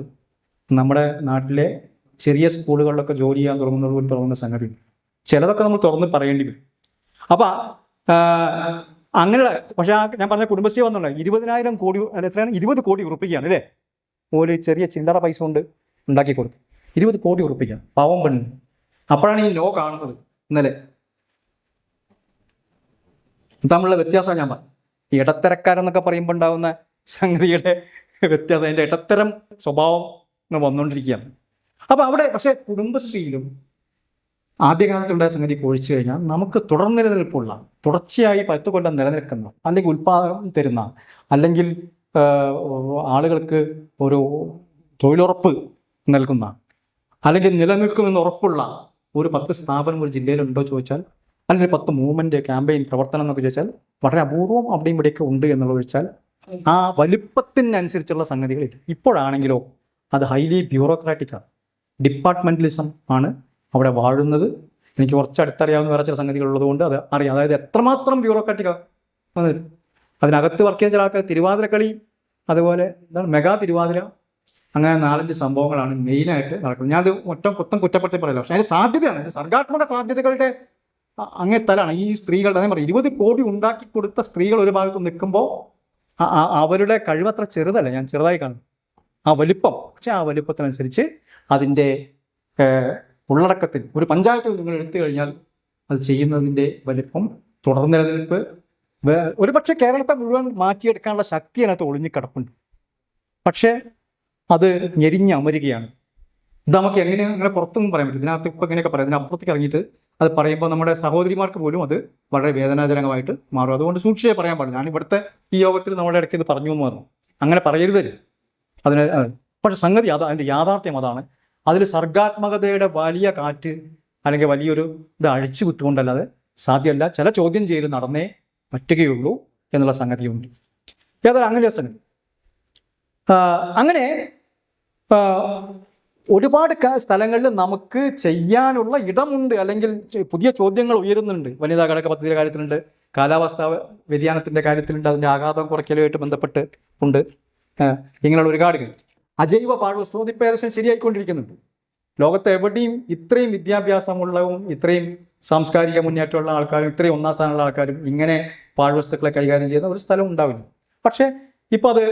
നമ്മുടെ നാട്ടിലെ ചെറിയ സ്കൂളുകളിലൊക്കെ ജോലി ചെയ്യാൻ തുടങ്ങുന്ന സംഗതി. ചിലതൊക്കെ നമ്മൾ തുറന്ന് പറയേണ്ടി വരും. അപ്പം അങ്ങനെ. പക്ഷേ ഞാൻ പറഞ്ഞ കുടുംബശ്രീ വന്നുള്ള 20,000 കോടി, എത്രയാണ്, 20 കോടി ഉറുപ്പികയാണ് അല്ലേ, ഒരു ചെറിയ ചില്ലറ പൈസ കൊണ്ട് ഉണ്ടാക്കി കൊടുത്തു. 20 കോടി ഉറുപ്പിക, പാവം പെണ്ണ്. അപ്പോഴാണ് ഈ നോ കാണുന്നത്. ഇന്നലെ തമ്മിലുള്ള വ്യത്യാസം ഞാൻ പറഞ്ഞു. ഈ ഇടത്തരക്കാരെന്നൊക്കെ പറയുമ്പോൾ ഉണ്ടാകുന്ന സംഗതിയുടെ വ്യത്യാസം, അതിൻ്റെ ഇടത്തരം സ്വഭാവം വന്നുകൊണ്ടിരിക്കുകയാണ്. അപ്പോൾ അവിടെ പക്ഷേ കുടുംബശ്രീയിലും ആദ്യകാലത്തുണ്ടായ സംഗതി ഒഴിച്ചു കഴിഞ്ഞാൽ നമുക്ക് തുടർ നിലനിൽപ്പുള്ള, തുടർച്ചയായി 10 കൊല്ലം നിലനിൽക്കുന്ന, അല്ലെങ്കിൽ ഉൽപ്പാദനം തരുന്ന, അല്ലെങ്കിൽ ആളുകൾക്ക് ഒരു തൊഴിലുറപ്പ് നൽകുന്ന, അല്ലെങ്കിൽ നിലനിൽക്കുമെന്ന് ഉറപ്പുള്ള ഒരു 10 സ്ഥാപനം ഒരു ജില്ലയിലുണ്ടോ ചോദിച്ചാൽ, അല്ലെങ്കിൽ 10 മൂവ്മെൻറ്റ് ക്യാമ്പയിൻ പ്രവർത്തനം എന്നൊക്കെ ചോദിച്ചാൽ വളരെ അപൂർവം അവിടെയും ഇവിടെയൊക്കെ ഉണ്ട് എന്നുള്ളത് ചോദിച്ചാൽ ആ വലിപ്പത്തിനനുസരിച്ചുള്ള സംഗതികളില്ല. ഇപ്പോഴാണെങ്കിലോ അത് ഹൈലി ബ്യൂറോക്രാറ്റിക്കാണ്, ഡിപ്പാർട്ട്മെൻറ്റലിസം ആണ് അവിടെ വാഴുന്നത്. എനിക്ക് കുറച്ച് അടുത്തറിയാവുന്ന വേറെ ചില സംഗതികളുള്ളത് കൊണ്ട് അത് അറിയാം. അതായത് എത്രമാത്രം ബ്യൂറോക്രാറ്റിക്കാണ്. അതിനകത്ത് വർക്ക് ചെയ്യുന്ന ചില ആൾക്കാർ തിരുവാതിരക്കളി, അതുപോലെ എന്താണ് മെഗാ തിരുവാതിര, അങ്ങനെ 4-5 സംഭവങ്ങളാണ് മെയിനായിട്ട് നടക്കുന്നത്. ഞാനത് മൊത്തം കുറ്റപ്പെടുത്തി പറയില്ല, പക്ഷേ അതിന് സാധ്യതയാണ്, സർഗാത്മക സാധ്യതകളുടെ അങ്ങേ തലാണ് ഈ സ്ത്രീകളുടെ. അതേ പറയും, 20 കോടി ഉണ്ടാക്കി കൊടുത്ത സ്ത്രീകൾ ഒരു ഭാഗത്ത് നിൽക്കുമ്പോൾ അവരുടെ കഴിവത്ര ചെറുതല്ല, ഞാൻ ചെറുതായി കാണും ആ വലിപ്പം. പക്ഷെ ആ വലിപ്പത്തിനനുസരിച്ച് അതിൻ്റെ ഉള്ളടക്കത്തിൽ ഒരു പഞ്ചായത്തിൽ നിങ്ങൾ എടുത്തു കഴിഞ്ഞാൽ അത് ചെയ്യുന്നതിൻ്റെ വലിപ്പം, തുടർ നിലനിൽപ്പ്, ഒരുപക്ഷെ കേരളത്തെ മുഴുവൻ മാറ്റിയെടുക്കാനുള്ള ശക്തി അതിനകത്ത് ഒളിഞ്ഞിക്കിടപ്പുണ്ട്. പക്ഷേ അത് ഞെരിഞ്ഞമരുകയാണ്. ഇത് നമുക്ക് അങ്ങനെ പുറത്തൊന്നും പറയാൻ പറ്റും. ഇതിനകത്ത് ഇപ്പം ഇങ്ങനെയൊക്കെ പറയാം, ഇതിനപ്പുറത്തേക്ക് ഇറങ്ങിയിട്ട് അത് പറയുമ്പോൾ നമ്മുടെ സഹോദരിമാർക്ക് പോലും അത് വളരെ വേദനാജനകമായിട്ട് മാറും. അതുകൊണ്ട് സൂക്ഷിച്ചേ പറയാൻ പാടില്ല. ഞാൻ ഇവിടുത്തെ ഈ യോഗത്തിൽ നമ്മുടെ ഇടയ്ക്ക് ഇത് പറഞ്ഞു എന്ന് പറഞ്ഞു, അങ്ങനെ പറയരുത് അതിന്. പക്ഷെ സംഗതി അതിൻ്റെ യാഥാർത്ഥ്യം അതാണ്. അതിൽ സർഗാത്മകതയുടെ വലിയ കാറ്റ് അല്ലെങ്കിൽ വലിയൊരു ഇത് അഴിച്ചു വിട്ടുകൊണ്ടല്ലാതെ സാധ്യമല്ല. ചില ചോദ്യം ചെയ്യൽ നടന്നേ പറ്റുകയുള്ളൂ എന്നുള്ള സംഗതിയുണ്ട്. ഏതായാലും അങ്ങനെ ഒരു സംഗതി. അങ്ങനെ ഒരുപാട് സ്ഥലങ്ങളിൽ നമുക്ക് ചെയ്യാനുള്ള ഇടമുണ്ട്, അല്ലെങ്കിൽ പുതിയ ചോദ്യങ്ങൾ ഉയരുന്നുണ്ട്. വനിതാ ഘടക പദ്ധതിയുടെ കാര്യത്തിലുണ്ട്, കാലാവസ്ഥാ വ്യതിയാനത്തിൻ്റെ കാര്യത്തിലുണ്ട്, അതിൻ്റെ ആഘാതം കുറയ്ക്കലുമായിട്ട് ബന്ധപ്പെട്ട് ഉണ്ട്. ഇങ്ങനെയുള്ള ഒരുപാട് അജൈവ പാഴ്വസ്തു അതിപ്പോൾ ഏകദേശം ശരിയായിക്കൊണ്ടിരിക്കുന്നുണ്ട്. ലോകത്ത് എവിടെയും ഇത്രയും വിദ്യാഭ്യാസമുള്ളവും ഇത്രയും സാംസ്കാരിക മുന്നേറ്റമുള്ള ആൾക്കാരും ഇത്രയും ഒന്നാം സ്ഥാനമുള്ള ആൾക്കാരും ഇങ്ങനെ പാഴ്വസ്തുക്കളെ കൈകാര്യം ചെയ്യുന്ന ഒരു സ്ഥലം ഉണ്ടാവില്ല. പക്ഷേ ഇപ്പോൾ അത്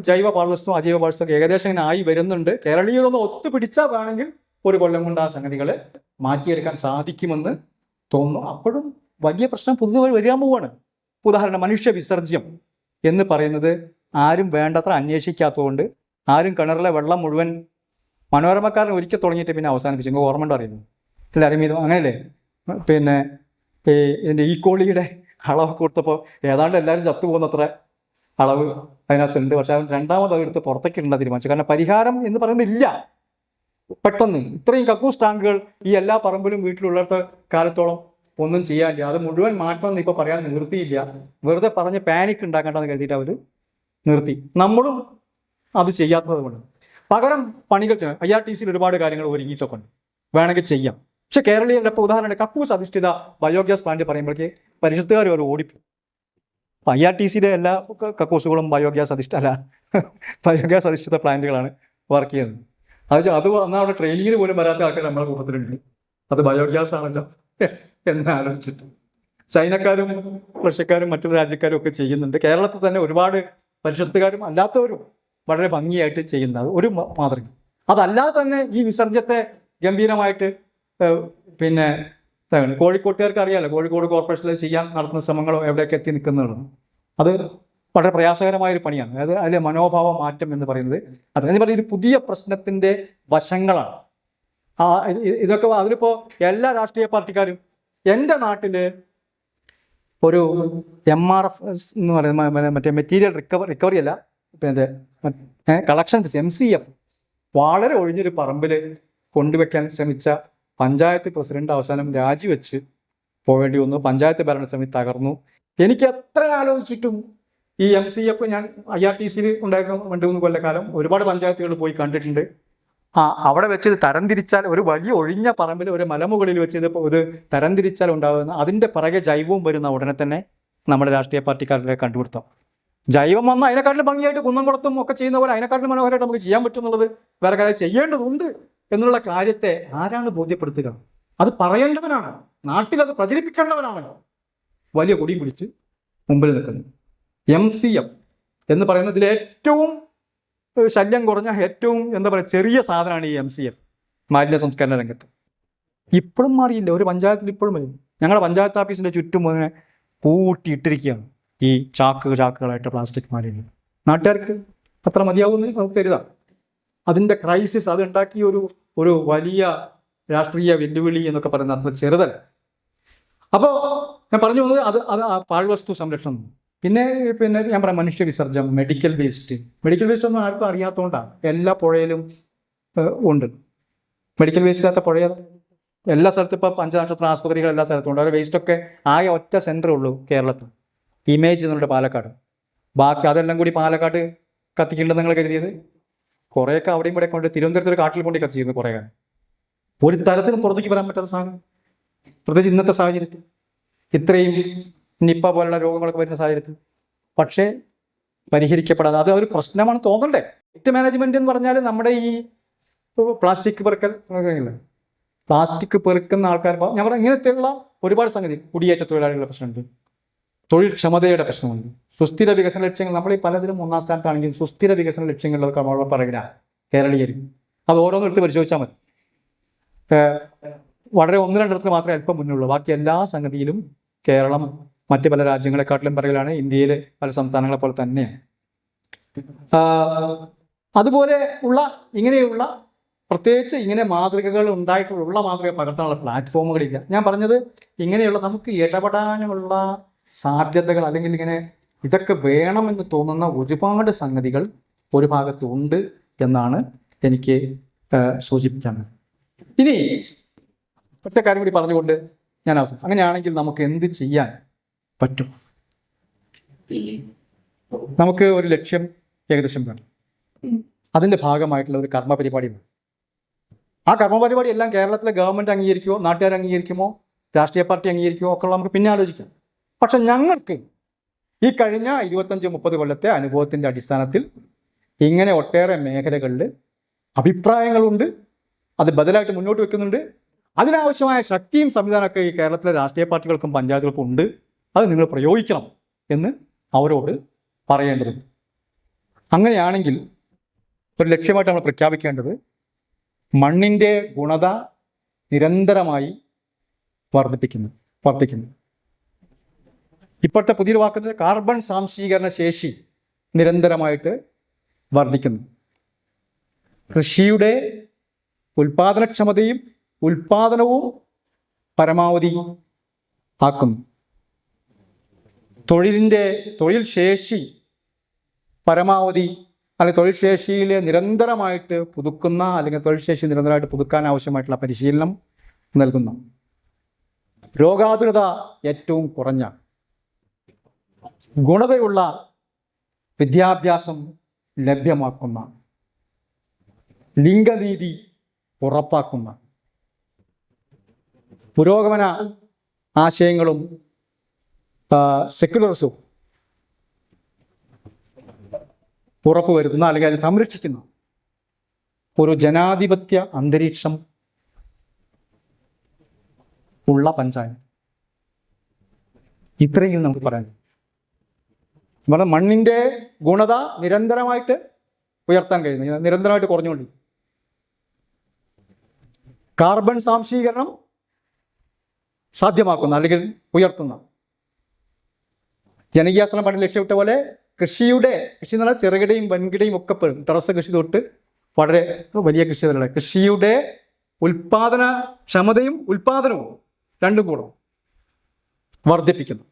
ജൈവ പാഴ്വസ്തു അജൈവ പാഴ്വസ്തു ഏകദേശം ഇങ്ങനെ ആയി വരുന്നുണ്ട്. കേരളീയരൊന്ന് ഒത്തുപിടിച്ചാൽ വേണമെങ്കിൽ ഒരു കൊല്ലം കൊണ്ട് ആ സംഗതികളെ മാറ്റിയെടുക്കാൻ സാധിക്കുമെന്ന് തോന്നുന്നു. അപ്പോഴും വലിയ പ്രശ്നം പുതുതായി വരാൻ പോവുകയാണ്. ഉദാഹരണം മനുഷ്യ വിസർജ്യം എന്ന് പറയുന്നത് ആരും വേണ്ടത്ര അന്വേഷിക്കാത്തതുകൊണ്ട് ആരും കിണറിലെ വെള്ളം മുഴുവൻ മനോരമക്കാരൻ ഒരിക്കൽ തുടങ്ങിയിട്ട് പിന്നെ അവസാനിപ്പിച്ചു. നിങ്ങൾക്ക് ഓർമ്മ അറിയുന്നു എല്ലാവരും ഇത് അങ്ങനെയല്ലേ? പിന്നെ ഇതിൻ്റെ ഈക്കോളിയുടെ അളവ് കൊടുത്തപ്പോൾ ഏതാണ്ട് എല്ലാവരും ചത്തുപോകുന്നത്ര അളവ് അതിനകത്തുണ്ട്. പക്ഷെ അവൻ രണ്ടാമത് അതെടുത്ത് പുറത്തേക്ക് ഇടേണ്ട തീരുമാനിച്ചു. കാരണം പരിഹാരം എന്ന് പറയുന്നില്ല. പെട്ടെന്ന് ഇത്രയും കക്കൂസ് ടാങ്കുകൾ ഈ എല്ലാ പറമ്പിലും വീട്ടിലുള്ളിടത്ത കാലത്തോളം ഒന്നും ചെയ്യാനില്ല. അത് മുഴുവൻ മാറ്റണമെന്ന് ഇപ്പോൾ പറയാൻ നിർത്തിയില്ല. വെറുതെ പറഞ്ഞ് പാനിക് ഉണ്ടാക്കേണ്ടെന്ന് കരുതിയിട്ട് അവർ നിർത്തി. നമ്മളും അത് ചെയ്യാത്തത് കൊണ്ട് പകരം പണികൾ ചെയ്യാം. IRTCയിൽ ഒരുപാട് കാര്യങ്ങൾ ഒരുങ്ങിയിട്ടൊക്കെ ഉണ്ട്, വേണമെങ്കിൽ ചെയ്യാം. പക്ഷെ കേരളീയരുടെ ഇപ്പോൾ ഉദാഹരണം കക്കൂസ് അധിഷ്ഠിത ബയോഗ്യാസ് പ്ലാന്റ് പറയുമ്പോഴേക്ക് പരിശുദ്ധകാർ ഒരു ഓടിപ്പോയി. അപ്പം IRTCയിലെ എല്ലാ കക്കൂസുകളും ബയോഗ്യാസ് അധിഷ്ഠിത പ്ലാന്റുകളാണ് വർക്ക് ചെയ്യുന്നത്. അത് എന്നാൽ അവിടെ ട്രെയിനിങ്ങിന് പോലും വരാത്ത ആൾക്കാർ നമ്മുടെ കൂട്ടത്തിലുണ്ട്. അത് ബയോഗ്യാസ് ആണല്ലോ എന്ന് ആലോചിച്ചിട്ട് ചൈനക്കാരും റഷ്യക്കാരും മറ്റു രാജ്യക്കാരും ഒക്കെ ചെയ്യുന്നുണ്ട്. കേരളത്തിൽ തന്നെ ഒരുപാട് പരിശുദ്ധക്കാരും അല്ലാത്തവരും വളരെ ഭംഗിയായിട്ട് ചെയ്യുന്നത് ഒരു മാതൃക. അതല്ലാതെ തന്നെ ഈ വിസർജ്യത്തെ ഗംഭീരമായിട്ട് പിന്നെ കോഴിക്കോട്ടുകാർക്ക് അറിയാമല്ലോ, കോഴിക്കോട് കോർപ്പറേഷനിൽ ചെയ്യാൻ നടത്തുന്ന ശ്രമങ്ങളോ എവിടെയൊക്കെ എത്തി നിൽക്കുന്നതാണ്. അത് വളരെ പ്രയാസകരമായൊരു പണിയാണ്. അതായത് അതിലെ മനോഭാവ മാറ്റം എന്ന് പറയുന്നത് അതെന്ന് പറയുന്നത് ഇത് പുതിയ പ്രശ്നത്തിൻ്റെ വശങ്ങളാണ്. ഇതൊക്കെ അതിലിപ്പോൾ എല്ലാ രാഷ്ട്രീയ പാർട്ടിക്കാരും എൻ്റെ നാട്ടിൽ ഒരു MRF എന്ന് പറയുന്നത് മറ്റേ മെറ്റീരിയൽ റിക്കവറി അല്ല, പിന്നെ കളക്ഷൻ MCF വളരെ ഒഴിഞ്ഞൊരു പറമ്പിൽ കൊണ്ടുവയ്ക്കാൻ ശ്രമിച്ച പഞ്ചായത്ത് പ്രസിഡന്റ് അവസാനം രാജിവെച്ച് പോവേണ്ടി വന്നു. പഞ്ചായത്ത് ഭരണസമിതി തകർന്നു. എനിക്ക് എത്ര ആലോചിച്ചിട്ടും ഈ MCF ഞാൻ IRTCയിൽ ഉണ്ടായിരുന്ന 2-3 കൊല്ലക്കാലം ഒരുപാട് പഞ്ചായത്തുകൾ പോയി കണ്ടിട്ടുണ്ട്. അവിടെ വെച്ച് ഇത് തരംതിരിച്ചാൽ ഒരു വലിയ ഒഴിഞ്ഞ പറമ്പിൽ ഒരു മലമുകളിൽ വെച്ച് ഇത് തരംതിരിച്ചാൽ ഉണ്ടാകുന്ന അതിൻ്റെ പിറകെ ജൈവവും വരുന്ന ഉടനെ തന്നെ നമ്മുടെ രാഷ്ട്രീയ പാർട്ടിക്കാരുടെ കണ്ടുപിടുത്തം. ജൈവം വന്നാൽ അതിനെക്കാട്ടിലും ഭംഗിയായിട്ട് കുന്നംകുളത്തും ഒക്കെ ചെയ്യുന്ന പോലെ അതിനെക്കാട്ടിലും മനോഹരമായിട്ട് നമുക്ക് ചെയ്യാൻ പറ്റും എന്നുള്ളത് വേറെ കാര്യം ചെയ്യേണ്ടതുണ്ട് എന്നുള്ള കാര്യത്തെ ആരാണ് ബോധ്യപ്പെടുത്തുക? അത് പറയേണ്ടവനാണ്, നാട്ടിലത് പ്രചരിപ്പിക്കേണ്ടവനാണ്. വലിയ കൊടിയും പിടിച്ച് മുമ്പിൽ നിൽക്കുന്നത് MCF എന്ന് പറയുന്നതിൽ ഏറ്റവും ശല്യം കുറഞ്ഞ ഏറ്റവും എന്താ പറയുക ചെറിയ സാധനമാണ് ഈ MCF മാലിന്യ സംസ്കരണ രംഗത്ത്. ഇപ്പോഴും മാറിയില്ല. ഒരു പഞ്ചായത്തിൽ ഇപ്പോഴും വരും. ഞങ്ങളുടെ പഞ്ചായത്ത് ഓഫീസിൻ്റെ ചുറ്റും അങ്ങനെ കൂട്ടിയിട്ടിരിക്കുകയാണ് ഈ ചാക്കുകളായിട്ട് പ്ലാസ്റ്റിക് മാലിന്യം. നാട്ടുകാർക്ക് അത്ര മതിയാവുമെന്ന് നമുക്ക് കരുതാം. അതിൻ്റെ ക്രൈസിസ് അതുണ്ടാക്കിയ ഒരു വലിയ രാഷ്ട്രീയ വെല്ലുവിളി എന്നൊക്കെ പറയുന്നത് അത്ര ചെറുതല്ല. അപ്പോൾ ഞാൻ പറഞ്ഞു വന്നത് അത് പാഴ്വസ്തു സംരക്ഷണം. പിന്നെ ഞാൻ പറയാം മനുഷ്യ വിസർജ്ജം, മെഡിക്കൽ വേസ്റ്റ് ഒന്നും ആർക്കും അറിയാത്തതുകൊണ്ടാണ്. എല്ലാ പുഴയിലും ഉണ്ട് മെഡിക്കൽ വേസ്റ്റ് ഇല്ലാത്ത പുഴ എല്ലാ സ്ഥലത്തും. ഇപ്പോൾ പഞ്ചനക്ഷത്ര ആസ്പത്രികൾ എല്ലാ സ്ഥലത്തും ഉണ്ട്. അവരുടെ വേസ്റ്റൊക്കെ ആകെ ഒറ്റ സെൻറ്ററേ ഉള്ളൂ കേരളത്തിൽ, ഇമേജ് എന്നുണ്ട് പാലക്കാട്. ബാക്കി അതെല്ലാം കൂടി പാലക്കാട് കത്തിക്കേണ്ടത് നിങ്ങൾ കരുതിയത് കുറേയൊക്കെ അവിടെയും കൂടെ കൊണ്ട് തിരുവനന്തപുരത്ത് ഒരു കാട്ടിൽ കൊണ്ട് കത്തിച്ചിരുന്നു കുറേ കാലം. ഒരു തരത്തിലും പുറത്തേക്ക് വരാൻ പറ്റാത്ത സാധനം, പ്രത്യേകിച്ച് ഇന്നത്തെ സാഹചര്യത്തിൽ ഇത്രയും നിപ്പ പോലുള്ള രോഗങ്ങളൊക്കെ വരുന്ന സാഹചര്യത്തിൽ. പക്ഷേ പരിഹരിക്കപ്പെടാതെ അത് ഒരു പ്രശ്നമാണ് തോന്നണ്ടേ. വേസ്റ്റ് മാനേജ്മെൻറ്റ് എന്ന് പറഞ്ഞാൽ നമ്മുടെ ഈ പ്ലാസ്റ്റിക് പെറുക്കുന്ന ആൾക്കാർ ഞാൻ പറയാം ഇങ്ങനത്തെയുള്ള ഒരുപാട് സംഗതി. കുടിയേറ്റ തൊഴിലാളികളുടെ പ്രശ്നമുണ്ട്, തൊഴിൽ ക്ഷമതയുടെ പ്രശ്നമുണ്ട്, സുസ്ഥിര വികസന ലക്ഷ്യങ്ങൾ നമ്മൾ ഈ പലതിലും ഒന്നാം സ്ഥാനത്താണെങ്കിൽ സുസ്ഥിര വികസന ലക്ഷ്യങ്ങളിലൊക്കെ നമ്മൾ പറയുക കേരളീയർ അത് ഓരോന്നും എടുത്ത് പരിശോധിച്ചാൽ മതി. വളരെ ഒന്ന് രണ്ടിടത്ത് മാത്രമേ അല്പം മുന്നുള്ളൂ. ബാക്കി എല്ലാ സംഗതിയിലും കേരളം മറ്റ് പല രാജ്യങ്ങളെക്കാട്ടിലും പറയലാണ്, ഇന്ത്യയിലെ പല സംസ്ഥാനങ്ങളെ പോലെ തന്നെയാണ്. അതുപോലെ ഉള്ള ഇങ്ങനെയുള്ള പ്രത്യേകിച്ച് ഇങ്ങനെ മാതൃകകൾ ഉണ്ടായിട്ടുള്ള മാതൃക പകർത്താനുള്ള പ്ലാറ്റ്ഫോമുകളില്ല. ഞാൻ പറഞ്ഞത് ഇങ്ങനെയുള്ള നമുക്ക് ഇടപെടാനുള്ള സാധ്യതകൾ അല്ലെങ്കിൽ ഇങ്ങനെ ഇതൊക്കെ വേണമെന്ന് തോന്നുന്ന ഒരുപാട് സംഗതികൾ ഒരു ഭാഗത്തുണ്ട് എന്നാണ് എനിക്ക് സൂചിപ്പിക്കാനുള്ളത്. ഇനി ഒറ്റ കാര്യം കൂടി പറഞ്ഞുകൊണ്ട് ഞാൻ അവസാനം, അങ്ങനെയാണെങ്കിൽ നമുക്ക് എന്ത് ചെയ്യാൻ പറ്റും? നമുക്ക് ഒരു ലക്ഷ്യം ഏകദേശം വേണം. അതിൻ്റെ ഭാഗമായിട്ടുള്ള ഒരു കർമ്മ പരിപാടി വേണം. ആ കർമ്മ പരിപാടി എല്ലാം കേരളത്തിലെ ഗവൺമെൻറ് അംഗീകരിക്കുമോ, നാട്ടുകാർ അംഗീകരിക്കുമോ, രാഷ്ട്രീയ പാർട്ടി അംഗീകരിക്കുമോ ഒക്കെ നമുക്ക് പിന്നെ ആലോചിക്കാം. പക്ഷെ ഞങ്ങൾക്ക് ഈ കഴിഞ്ഞ 25-30 കൊല്ലത്തെ അനുഭവത്തിൻ്റെ അടിസ്ഥാനത്തിൽ ഇങ്ങനെ ഒട്ടേറെ മേഖലകളിൽ അഭിപ്രായങ്ങളുണ്ട്, അത് ബദലായിട്ട് മുന്നോട്ട് വെക്കുന്നുണ്ട്. അതിനാവശ്യമായ ശക്തിയും സംവിധാനമൊക്കെ ഈ കേരളത്തിലെ രാഷ്ട്രീയ പാർട്ടികൾക്കും പഞ്ചായത്തുകൾക്കും ഉണ്ട്. അത് നിങ്ങൾ പ്രയോഗിക്കണം എന്ന് അവരോട് പറയേണ്ടതുണ്ട്. അങ്ങനെയാണെങ്കിൽ ഒരു ലക്ഷ്യമായിട്ട് നമ്മൾ പ്രഖ്യാപിക്കേണ്ടത് മണ്ണിൻ്റെ ഗുണത നിരന്തരമായി വർദ്ധിക്കുന്നു. ഇപ്പോഴത്തെ പുതിയൊരു വാക്കത്തിൽ കാർബൺ സ്വാംശീകരണ ശേഷി നിരന്തരമായിട്ട് വർദ്ധിക്കുന്നു. കൃഷിയുടെ ഉൽപാദനക്ഷമതയും ഉൽപാദനവും പരമാവധി ആക്കുന്നു. തൊഴിൽ ശേഷി പരമാവധി അല്ലെങ്കിൽ തൊഴിൽ ശേഷിയിൽ നിരന്തരമായിട്ട് പുതുക്കുന്ന അല്ലെങ്കിൽ തൊഴിൽ ശേഷി നിരന്തരമായിട്ട് പുതുക്കാൻ ആവശ്യമായിട്ടുള്ള പരിശീലനം നൽകുന്ന, രോഗാതുരത ഏറ്റവും കുറഞ്ഞ, ഗുണതയുള്ള വിദ്യാഭ്യാസം ലഭ്യമാക്കുന്ന, ലിംഗനീതി ഉറപ്പാക്കുന്ന, പുരോഗമന ആശയങ്ങളും സെക്യുലറിസവും ഉറപ്പുവരുത്തുന്ന അല്ലെങ്കിൽ അത് സംരക്ഷിക്കുന്ന ഒരു ജനാധിപത്യ അന്തരീക്ഷം ഉള്ള പഞ്ചായത്ത്. ഇത്രയും നമുക്ക് പറയാം. നമ്മുടെ മണ്ണിൻ്റെ ഗുണത നിരന്തരമായിട്ട് ഉയർത്താൻ കഴിയുന്നു, നിരന്തരമായിട്ട് കുറഞ്ഞുകൊണ്ടിരിക്കും. കാർബൺ സ്വാംശീകരണം സാധ്യമാക്കുന്ന അല്ലെങ്കിൽ ഉയർത്തുന്ന, ജനകീയാസനം പണ്ട് ലക്ഷ്യമിട്ട പോലെ കൃഷി എന്ന് പറഞ്ഞാൽ ചെറുകിടയും വൻകിടയും ഒക്കെ പെടും. ടെറസ് കൃഷി തൊട്ട് വളരെ വലിയ കൃഷി വരെയുള്ള കൃഷിയുടെ ഉൽപാദനക്ഷമതയും ഉൽപാദനവും രണ്ടും കൂടെ വർദ്ധിപ്പിക്കുന്നു.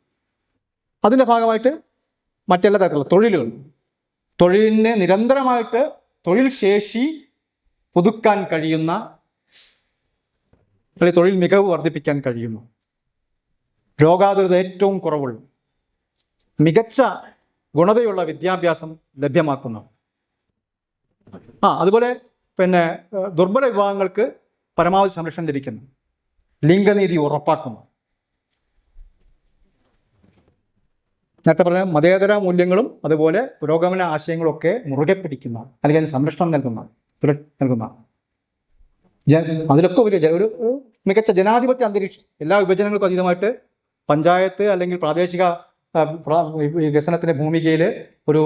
അതിൻ്റെ ഭാഗമായിട്ട് മറ്റെല്ലാ തരത്തിലുള്ള തൊഴിലിന് നിരന്തരമായിട്ട് തൊഴിൽ ശേഷി പുതുക്കാൻ കഴിയുന്ന അല്ലെങ്കിൽ തൊഴിൽ മികവ് വർദ്ധിപ്പിക്കാൻ കഴിയുന്നു. രോഗാതുരത ഏറ്റവും കുറവുള്ള, മികച്ച ഗുണതയുള്ള വിദ്യാഭ്യാസം ലഭ്യമാക്കുന്നു. അതുപോലെ ദുർബല വിഭാഗങ്ങൾക്ക് പരമാവധി സംരക്ഷണം ലഭിക്കുന്നു. ലിംഗനീതി ഉറപ്പാക്കുന്നു. നേരത്തെ പറഞ്ഞ മതേതര മൂല്യങ്ങളും അതുപോലെ പുരോഗമന ആശയങ്ങളും ഒക്കെ മുറുകെ പിടിക്കുന്ന അല്ലെങ്കിൽ അതിന് സംരക്ഷണം നൽകുന്ന അതിലൊക്കെ ഒരു മികച്ച ജനാധിപത്യ അന്തരീക്ഷം, എല്ലാ വിഭജനങ്ങൾക്കും അതീതമായിട്ട് പഞ്ചായത്ത് അല്ലെങ്കിൽ പ്രാദേശിക വികസനത്തിൻ്റെ ഭൂമികയിൽ ഒരു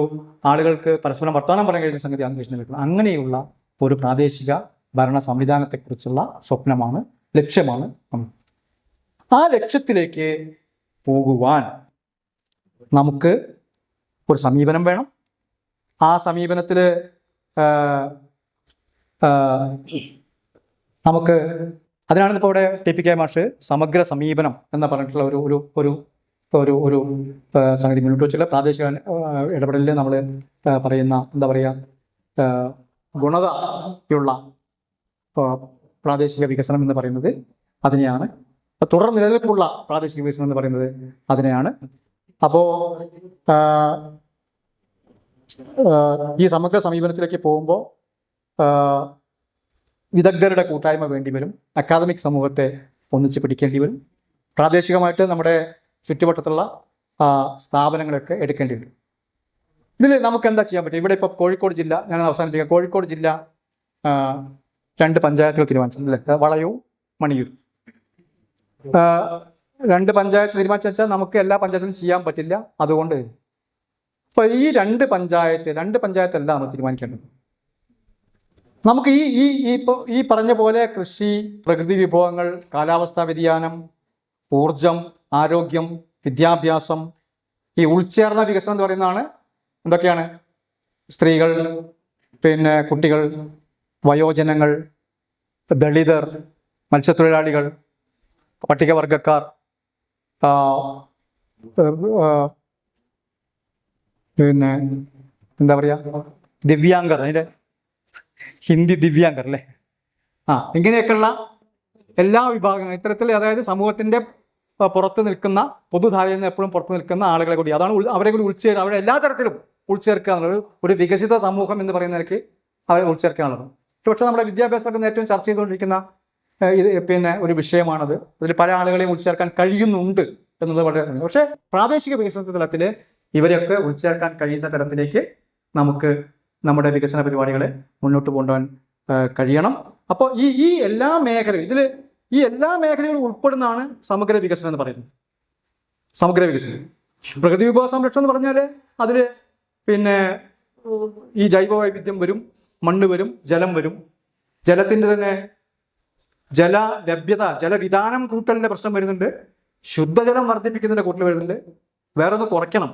ആളുകൾക്ക് പരസ്പരം വർത്തമാനം പറയാൻ കഴിയുന്ന സംഗതി അന്തരീക്ഷം നൽകുന്നത്. അങ്ങനെയുള്ള ഒരു പ്രാദേശിക ഭരണ സംവിധാനത്തെക്കുറിച്ചുള്ള സ്വപ്നമാണ്, ലക്ഷ്യമാണ്. ആ ലക്ഷ്യത്തിലേക്ക് പോകുവാൻ നമുക്ക് ഒരു സമീപനം വേണം. ആ സമീപനത്തിൽ നമുക്ക് അതിനാണ് ഇപ്പോൾ ഇവിടെ TPK മാഷ് സമഗ്ര സമീപനം എന്ന് പറഞ്ഞിട്ടുള്ള ഒരു സംഗതി മുന്നോട്ട് വെച്ചുള്ള പ്രാദേശിക ഇടപെടലിൽ നമ്മൾ പറയുന്ന എന്താ പറയുക, ഗുണതയുള്ള പ്രാദേശിക വികസനം എന്ന് പറയുന്നത് അതിനെയാണ്. തുടർ നിലനിൽപ്പുള്ള പ്രാദേശിക വികസനം എന്ന് പറയുന്നത് അതിനെയാണ്. അപ്പോൾ ഈ സമഗ്ര സമീപനത്തിലേക്ക് പോകുമ്പോൾ വിദഗ്ധരുടെ കൂട്ടായ്മ വേണ്ടി വരും. അക്കാദമിക് സമൂഹത്തെ ഒന്നിച്ച് പിടിക്കേണ്ടി വരും. പ്രാദേശികമായിട്ട് നമ്മുടെ ചുറ്റുവട്ടത്തുള്ള സ്ഥാപനങ്ങളൊക്കെ എടുക്കേണ്ടി വരും. ഇതിൽ നമുക്ക് എന്താ ചെയ്യാൻ പറ്റും? ഇവിടെ ഇപ്പോൾ കോഴിക്കോട് ജില്ല, ഞാൻ അവസാനിപ്പിക്കാം. കോഴിക്കോട് ജില്ല 2 പഞ്ചായത്തുകൾ തീരുമാനിച്ചല്ലേ, വളയവും മണിയൂരും. 2 പഞ്ചായത്ത് തീരുമാനിച്ചാൽ നമുക്ക് എല്ലാ പഞ്ചായത്തിലും ചെയ്യാൻ പറ്റില്ല. അതുകൊണ്ട് ഇപ്പോൾ ഈ രണ്ട് പഞ്ചായത്തല്ല നമ്മൾ തീരുമാനിക്കേണ്ടത്. നമുക്ക് ഈ പറഞ്ഞ പോലെ കൃഷി, പ്രകൃതി വിഭവങ്ങൾ, കാലാവസ്ഥാ വ്യതിയാനം, ഊർജം, ആരോഗ്യം, വിദ്യാഭ്യാസം, ഈ ഉൾച്ചേർന്ന വികസനം എന്ന് പറയുന്നതാണ് എന്തൊക്കെയാണ്? സ്ത്രീകൾ, പിന്നെ കുട്ടികൾ, വയോജനങ്ങൾ, ദളിതർ, മത്സ്യത്തൊഴിലാളികൾ, പട്ടികവർഗക്കാർ, പിന്നെ എന്താ പറയുക, ദിവ്യാംഗർ, അതിൻ്റെ ഹിന്ദി ദിവ്യാംഗർ അല്ലേ, ഇങ്ങനെയൊക്കെയുള്ള എല്ലാ വിഭാഗങ്ങളും ഇത്തരത്തിൽ, അതായത് സമൂഹത്തിൻ്റെ പുറത്ത് നിൽക്കുന്ന, പൊതുധാരയിൽ നിന്ന് എപ്പോഴും പുറത്ത് നിൽക്കുന്ന ആളുകളെ കൂടി, അതാണ് അവരെ കൂടി ഉൾച്ചേരുക, അവരെ എല്ലാ തരത്തിലും ഉൾച്ചേർക്കുക എന്നുള്ളത് ഒരു വികസിത സമൂഹം എന്ന് പറയുന്ന നിലയ്ക്ക് അവരെ ഉൾച്ചേർക്കാനുള്ളത്. പക്ഷേ നമ്മുടെ വിദ്യാഭ്യാസത്തിൽ ഏറ്റവും ചർച്ച ചെയ്തുകൊണ്ടിരിക്കുന്ന പിന്നെ ഒരു വിഷയമാണത്. അതിൽ പല ആളുകളെയും ഉൾച്ചേർക്കാൻ കഴിയുന്നുണ്ട് എന്നുള്ളത് വളരെ. പക്ഷേ പ്രാദേശിക വികസന തലത്തിൽ ഇവരെയൊക്കെ ഉൾച്ചേർക്കാൻ കഴിയുന്ന തരത്തിലേക്ക് നമുക്ക് നമ്മുടെ വികസന പരിപാടികളെ മുന്നോട്ട് കൊണ്ടുപോകാൻ കഴിയണം. അപ്പോൾ ഈ എല്ലാ മേഖലയും ഈ എല്ലാ മേഖലകളും ഉൾപ്പെടുന്നതാണ് സമഗ്ര വികസനം എന്ന് പറയുന്നത്. സമഗ്ര വികസനം, പ്രകൃതി വിഭവ സംരക്ഷണം എന്ന് പറഞ്ഞാൽ അതിൽ പിന്നെ ഈ ജൈവ വൈവിധ്യം വരും, മണ്ണ് വരും, ജലം വരും. ജലത്തിൻ്റെ തന്നെ ജലലഭ്യത, ജലവിധാനം കൂട്ടലിൻ്റെ പ്രശ്നം വരുന്നുണ്ട്, ശുദ്ധജലം വർദ്ധിപ്പിക്കുന്നതിൻ്റെ കൂട്ടൽ വരുന്നുണ്ട്. വേറൊന്ന് കുറയ്ക്കണം,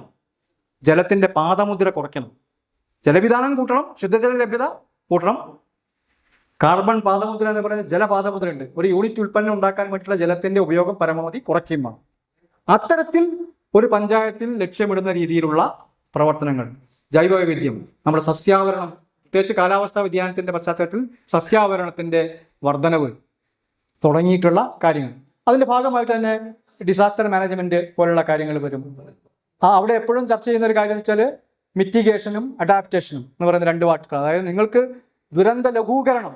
ജലത്തിൻ്റെ പാദമുദ്ര കുറയ്ക്കണം. ജലവിധാനം കൂട്ടണം, ശുദ്ധജല ലഭ്യത കൂട്ടണം. കാർബൺ പാദമുദ്ര എന്ന് പറയുന്ന ജലപാദമുദ്ര ഉണ്ട്. ഒരു യൂണിറ്റ് ഉൽപ്പന്നം ഉണ്ടാക്കാൻ വേണ്ടിയിട്ടുള്ള ജലത്തിൻ്റെ ഉപയോഗം പരമാവധി കുറയ്ക്കുകയും വേണം. അത്തരത്തിൽ ഒരു പഞ്ചായത്തിൽ ലക്ഷ്യമിടുന്ന രീതിയിലുള്ള പ്രവർത്തനങ്ങൾ, ജൈവവൈവിധ്യം, നമ്മുടെ സസ്യാവരണം, പ്രത്യേകിച്ച് കാലാവസ്ഥാ വ്യതിയാനത്തിൻ്റെ പശ്ചാത്തലത്തിൽ സസ്യാവരണത്തിൻ്റെ വർധനവ് തുടങ്ങിയിട്ടുള്ള കാര്യങ്ങൾ. അതിൻ്റെ ഭാഗമായിട്ട് തന്നെ ഡിസാസ്റ്റർ മാനേജ്മെൻറ്റ് പോലുള്ള കാര്യങ്ങൾ വരും. അവിടെ എപ്പോഴും ചർച്ച ചെയ്യുന്ന ഒരു കാര്യം എന്ന് വെച്ചാൽ മിറ്റിഗേഷനും അഡാപ്റ്റേഷനും എന്ന് പറയുന്ന രണ്ട് വാക്കുകൾ. അതായത് നിങ്ങൾക്ക് ദുരന്ത ലഘൂകരണം,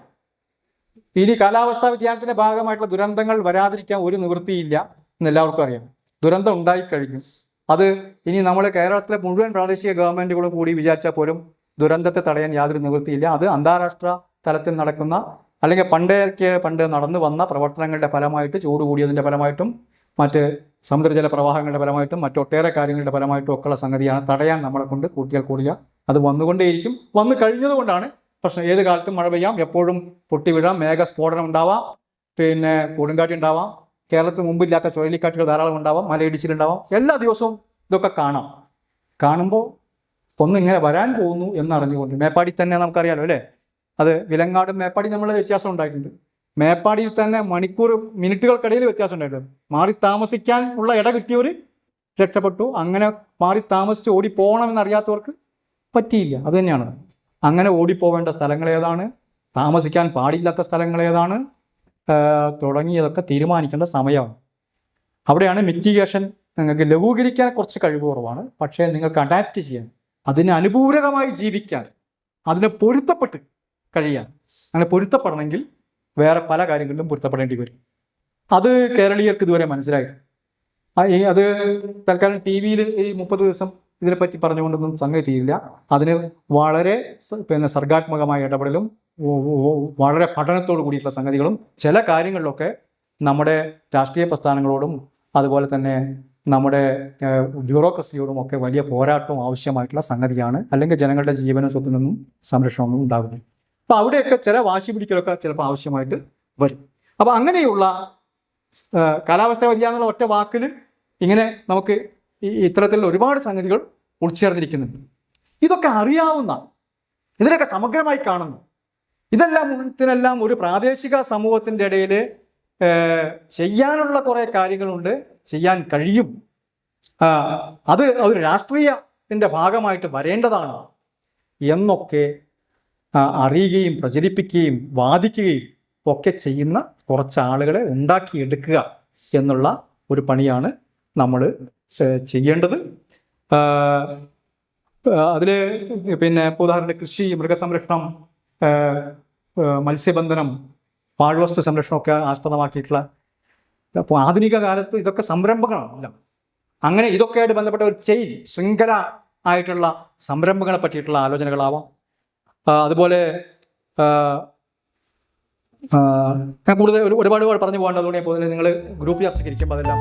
ഇനി കാലാവസ്ഥാ വ്യതിയാനത്തിൻ്റെ ഭാഗമായിട്ടുള്ള ദുരന്തങ്ങൾ വരാതിരിക്കാൻ ഒരു നിവൃത്തിയില്ല എന്നെല്ലാവർക്കും അറിയാം. ദുരന്തം ഉണ്ടായിക്കഴിഞ്ഞു. അത് ഇനി നമ്മൾ കേരളത്തിലെ മുഴുവൻ പ്രാദേശിക ഗവൺമെൻറ്റുകളും കൂടി വിചാരിച്ചാൽ പോലും ദുരന്തത്തെ തടയാൻ യാതൊരു നിവൃത്തിയില്ല. അത് അന്താരാഷ്ട്ര തലത്തിൽ നടക്കുന്ന, അല്ലെങ്കിൽ പണ്ട് നടന്നു വന്ന പ്രവർത്തനങ്ങളുടെ ഫലമായിട്ട്, ചൂട് കൂടിയതിൻ്റെ ഫലമായിട്ടും മറ്റ് സമുദ്രജല പ്രവാഹങ്ങളുടെ ഫലമായിട്ടും മറ്റൊട്ടേറെ കാര്യങ്ങളുടെ ഫലമായിട്ടും ഒക്കെയുള്ള സംഗതിയാണ്. തടയാൻ നമ്മളെ കൊണ്ട് കൂട്ടിയാൽ കൂടില്ല. അത് വന്നുകൊണ്ടേയിരിക്കും. വന്നു കഴിഞ്ഞതുകൊണ്ടാണ് പ്രശ്നം. ഏത് കാലത്തും മഴ പെയ്യാം, എപ്പോഴും പൊട്ടി വീഴാം, മേഘസ്ഫോടനം ഉണ്ടാവാം, പിന്നെ കൊടുങ്കാറ്റുണ്ടാവാം, കേരളത്തിന് മുമ്പില്ലാത്ത ചുഴലിക്കാറ്റുകൾ ധാരാളം ഉണ്ടാവാം, മലയിടിച്ചിലുണ്ടാവാം. എല്ലാ ദിവസവും ഇതൊക്കെ കാണാം. കാണുമ്പോൾ ഒന്നിങ്ങനെ വരാൻ പോകുന്നു എന്നറിഞ്ഞുകൊണ്ട്, മേപ്പാടി തന്നെ നമുക്കറിയാലോ അല്ലേ, അത് വിലങ്ങാടും മേപ്പാടി നമ്മൾ വ്യത്യാസം ഉണ്ടായിട്ടുണ്ട്. മേപ്പാടിയിൽ തന്നെ മിനിറ്റുകൾക്കിടയിൽ വ്യത്യാസം ഉണ്ടായിട്ടുണ്ട്. മാറി താമസിക്കാൻ ഉള്ള ഇട കിട്ടിയവർ രക്ഷപ്പെട്ടു. അങ്ങനെ മാറി താമസിച്ച് ഓടിപ്പോകണമെന്നറിയാത്തവർക്ക് പറ്റിയില്ല. അത് തന്നെയാണ്. അങ്ങനെ ഓടിപ്പോവേണ്ട സ്ഥലങ്ങൾ ഏതാണ്, താമസിക്കാൻ പാടില്ലാത്ത സ്ഥലങ്ങൾ ഏതാണ്, തുടങ്ങിയതൊക്കെ തീരുമാനിക്കേണ്ട സമയമാണ്. അവിടെയാണ് മിറ്റിഗേഷൻ. നിങ്ങൾക്ക് ലഘൂകരിക്കാൻ കുറച്ച് കഴിവ് കുറവാണ്, പക്ഷേ നിങ്ങൾക്ക് അഡാപ്റ്റ് ചെയ്യാൻ, അതിന് അനുപൂരകമായി ജീവിക്കാൻ, അതിനെ പൊരുത്തപ്പെട്ട് കഴിയാൻ. അങ്ങനെ പൊരുത്തപ്പെടണമെങ്കിൽ വേറെ പല കാര്യങ്ങളിലും പൊരുത്തപ്പെടേണ്ടി വരും. അത് കേരളീയർക്ക് ഇതുവരെ മനസ്സിലായി. അത് തൽക്കാലം ടി വിയിൽ ഈ 30 ദിവസം ഇതിനെപ്പറ്റി പറഞ്ഞുകൊണ്ടൊന്നും സംഗതി തീരില്ല. അതിന് വളരെ സർഗാത്മകമായ ഇടപെടലും വളരെ പഠനത്തോടു കൂടിയിട്ടുള്ള സംഗതികളും ചില കാര്യങ്ങളിലൊക്കെ നമ്മുടെ രാഷ്ട്രീയ പ്രസ്ഥാനങ്ങളോടും അതുപോലെ തന്നെ നമ്മുടെ ബ്യൂറോക്രസിയോടും ഒക്കെ വലിയ പോരാട്ടവും ആവശ്യമായിട്ടുള്ള സംഗതിയാണ്. അല്ലെങ്കിൽ ജനങ്ങളുടെ ജീവനും സ്വത്തിനൊന്നും സംരക്ഷണമൊന്നും ഉണ്ടാവില്ല. അപ്പോൾ അവിടെയൊക്കെ ചില വാശി പിടിക്കലൊക്കെ ചിലപ്പോൾ ആവശ്യമായിട്ട് വരും. അപ്പോൾ അങ്ങനെയുള്ള കാലാവസ്ഥാ വ്യതിയാനമുള്ള ഒറ്റ വാക്കിൽ ഇങ്ങനെ നമുക്ക് ഇത്തരത്തിലുള്ള ഒരുപാട് സംഗതികൾ ഉൾച്ചേർന്നിരിക്കുന്നുണ്ട്. ഇതൊക്കെ അറിയാവുന്ന, ഇതിനൊക്കെ സമഗ്രമായി കാണുന്നു, ഇതിനെല്ലാം ഒരു പ്രാദേശിക സമൂഹത്തിൻ്റെ ഇടയിൽ ചെയ്യാനുള്ള കുറേ കാര്യങ്ങളുണ്ട്, ചെയ്യാൻ കഴിയും. അത് ഒരു രാഷ്ട്രീയത്തിൻ്റെ ഭാഗമായിട്ട് വരേണ്ടതാണ് എന്നൊക്കെ അറിയുകയും പ്രചരിപ്പിക്കുകയും വാദിക്കുകയും ഒക്കെ ചെയ്യുന്ന കുറച്ച് ആളുകളെ ഉണ്ടാക്കിയെടുക്കുക എന്നുള്ള ഒരു പണിയാണ് നമ്മൾ ചെയ്യേണ്ടത്. അതിൽ പിന്നെ ഉദാഹരണത്തിന് കൃഷി, മൃഗസംരക്ഷണം, മത്സ്യബന്ധനം, പാഴ്വസ്തു സംരക്ഷണമൊക്കെ ആസ്പദമാക്കിയിട്ടുള്ള, അപ്പോൾ ആധുനിക കാലത്ത് ഇതൊക്കെ സംരംഭങ്ങളാണ്. അങ്ങനെ ഇതൊക്കെയായിട്ട് ബന്ധപ്പെട്ട ഒരു ശൃംഖല ആയിട്ടുള്ള സംരംഭങ്ങളെ പറ്റിയിട്ടുള്ള ആലോചനകളാവാം. അതുപോലെ ഞാൻ കൂടുതൽ ഒരുപാട് പറഞ്ഞു പോകേണ്ടതുകൊണ്ട് നിങ്ങൾ ഗ്രൂപ്പ് ചർച്ചയ്ക്ക് ഇരിക്കുമ്പോൾ അതെല്ലാം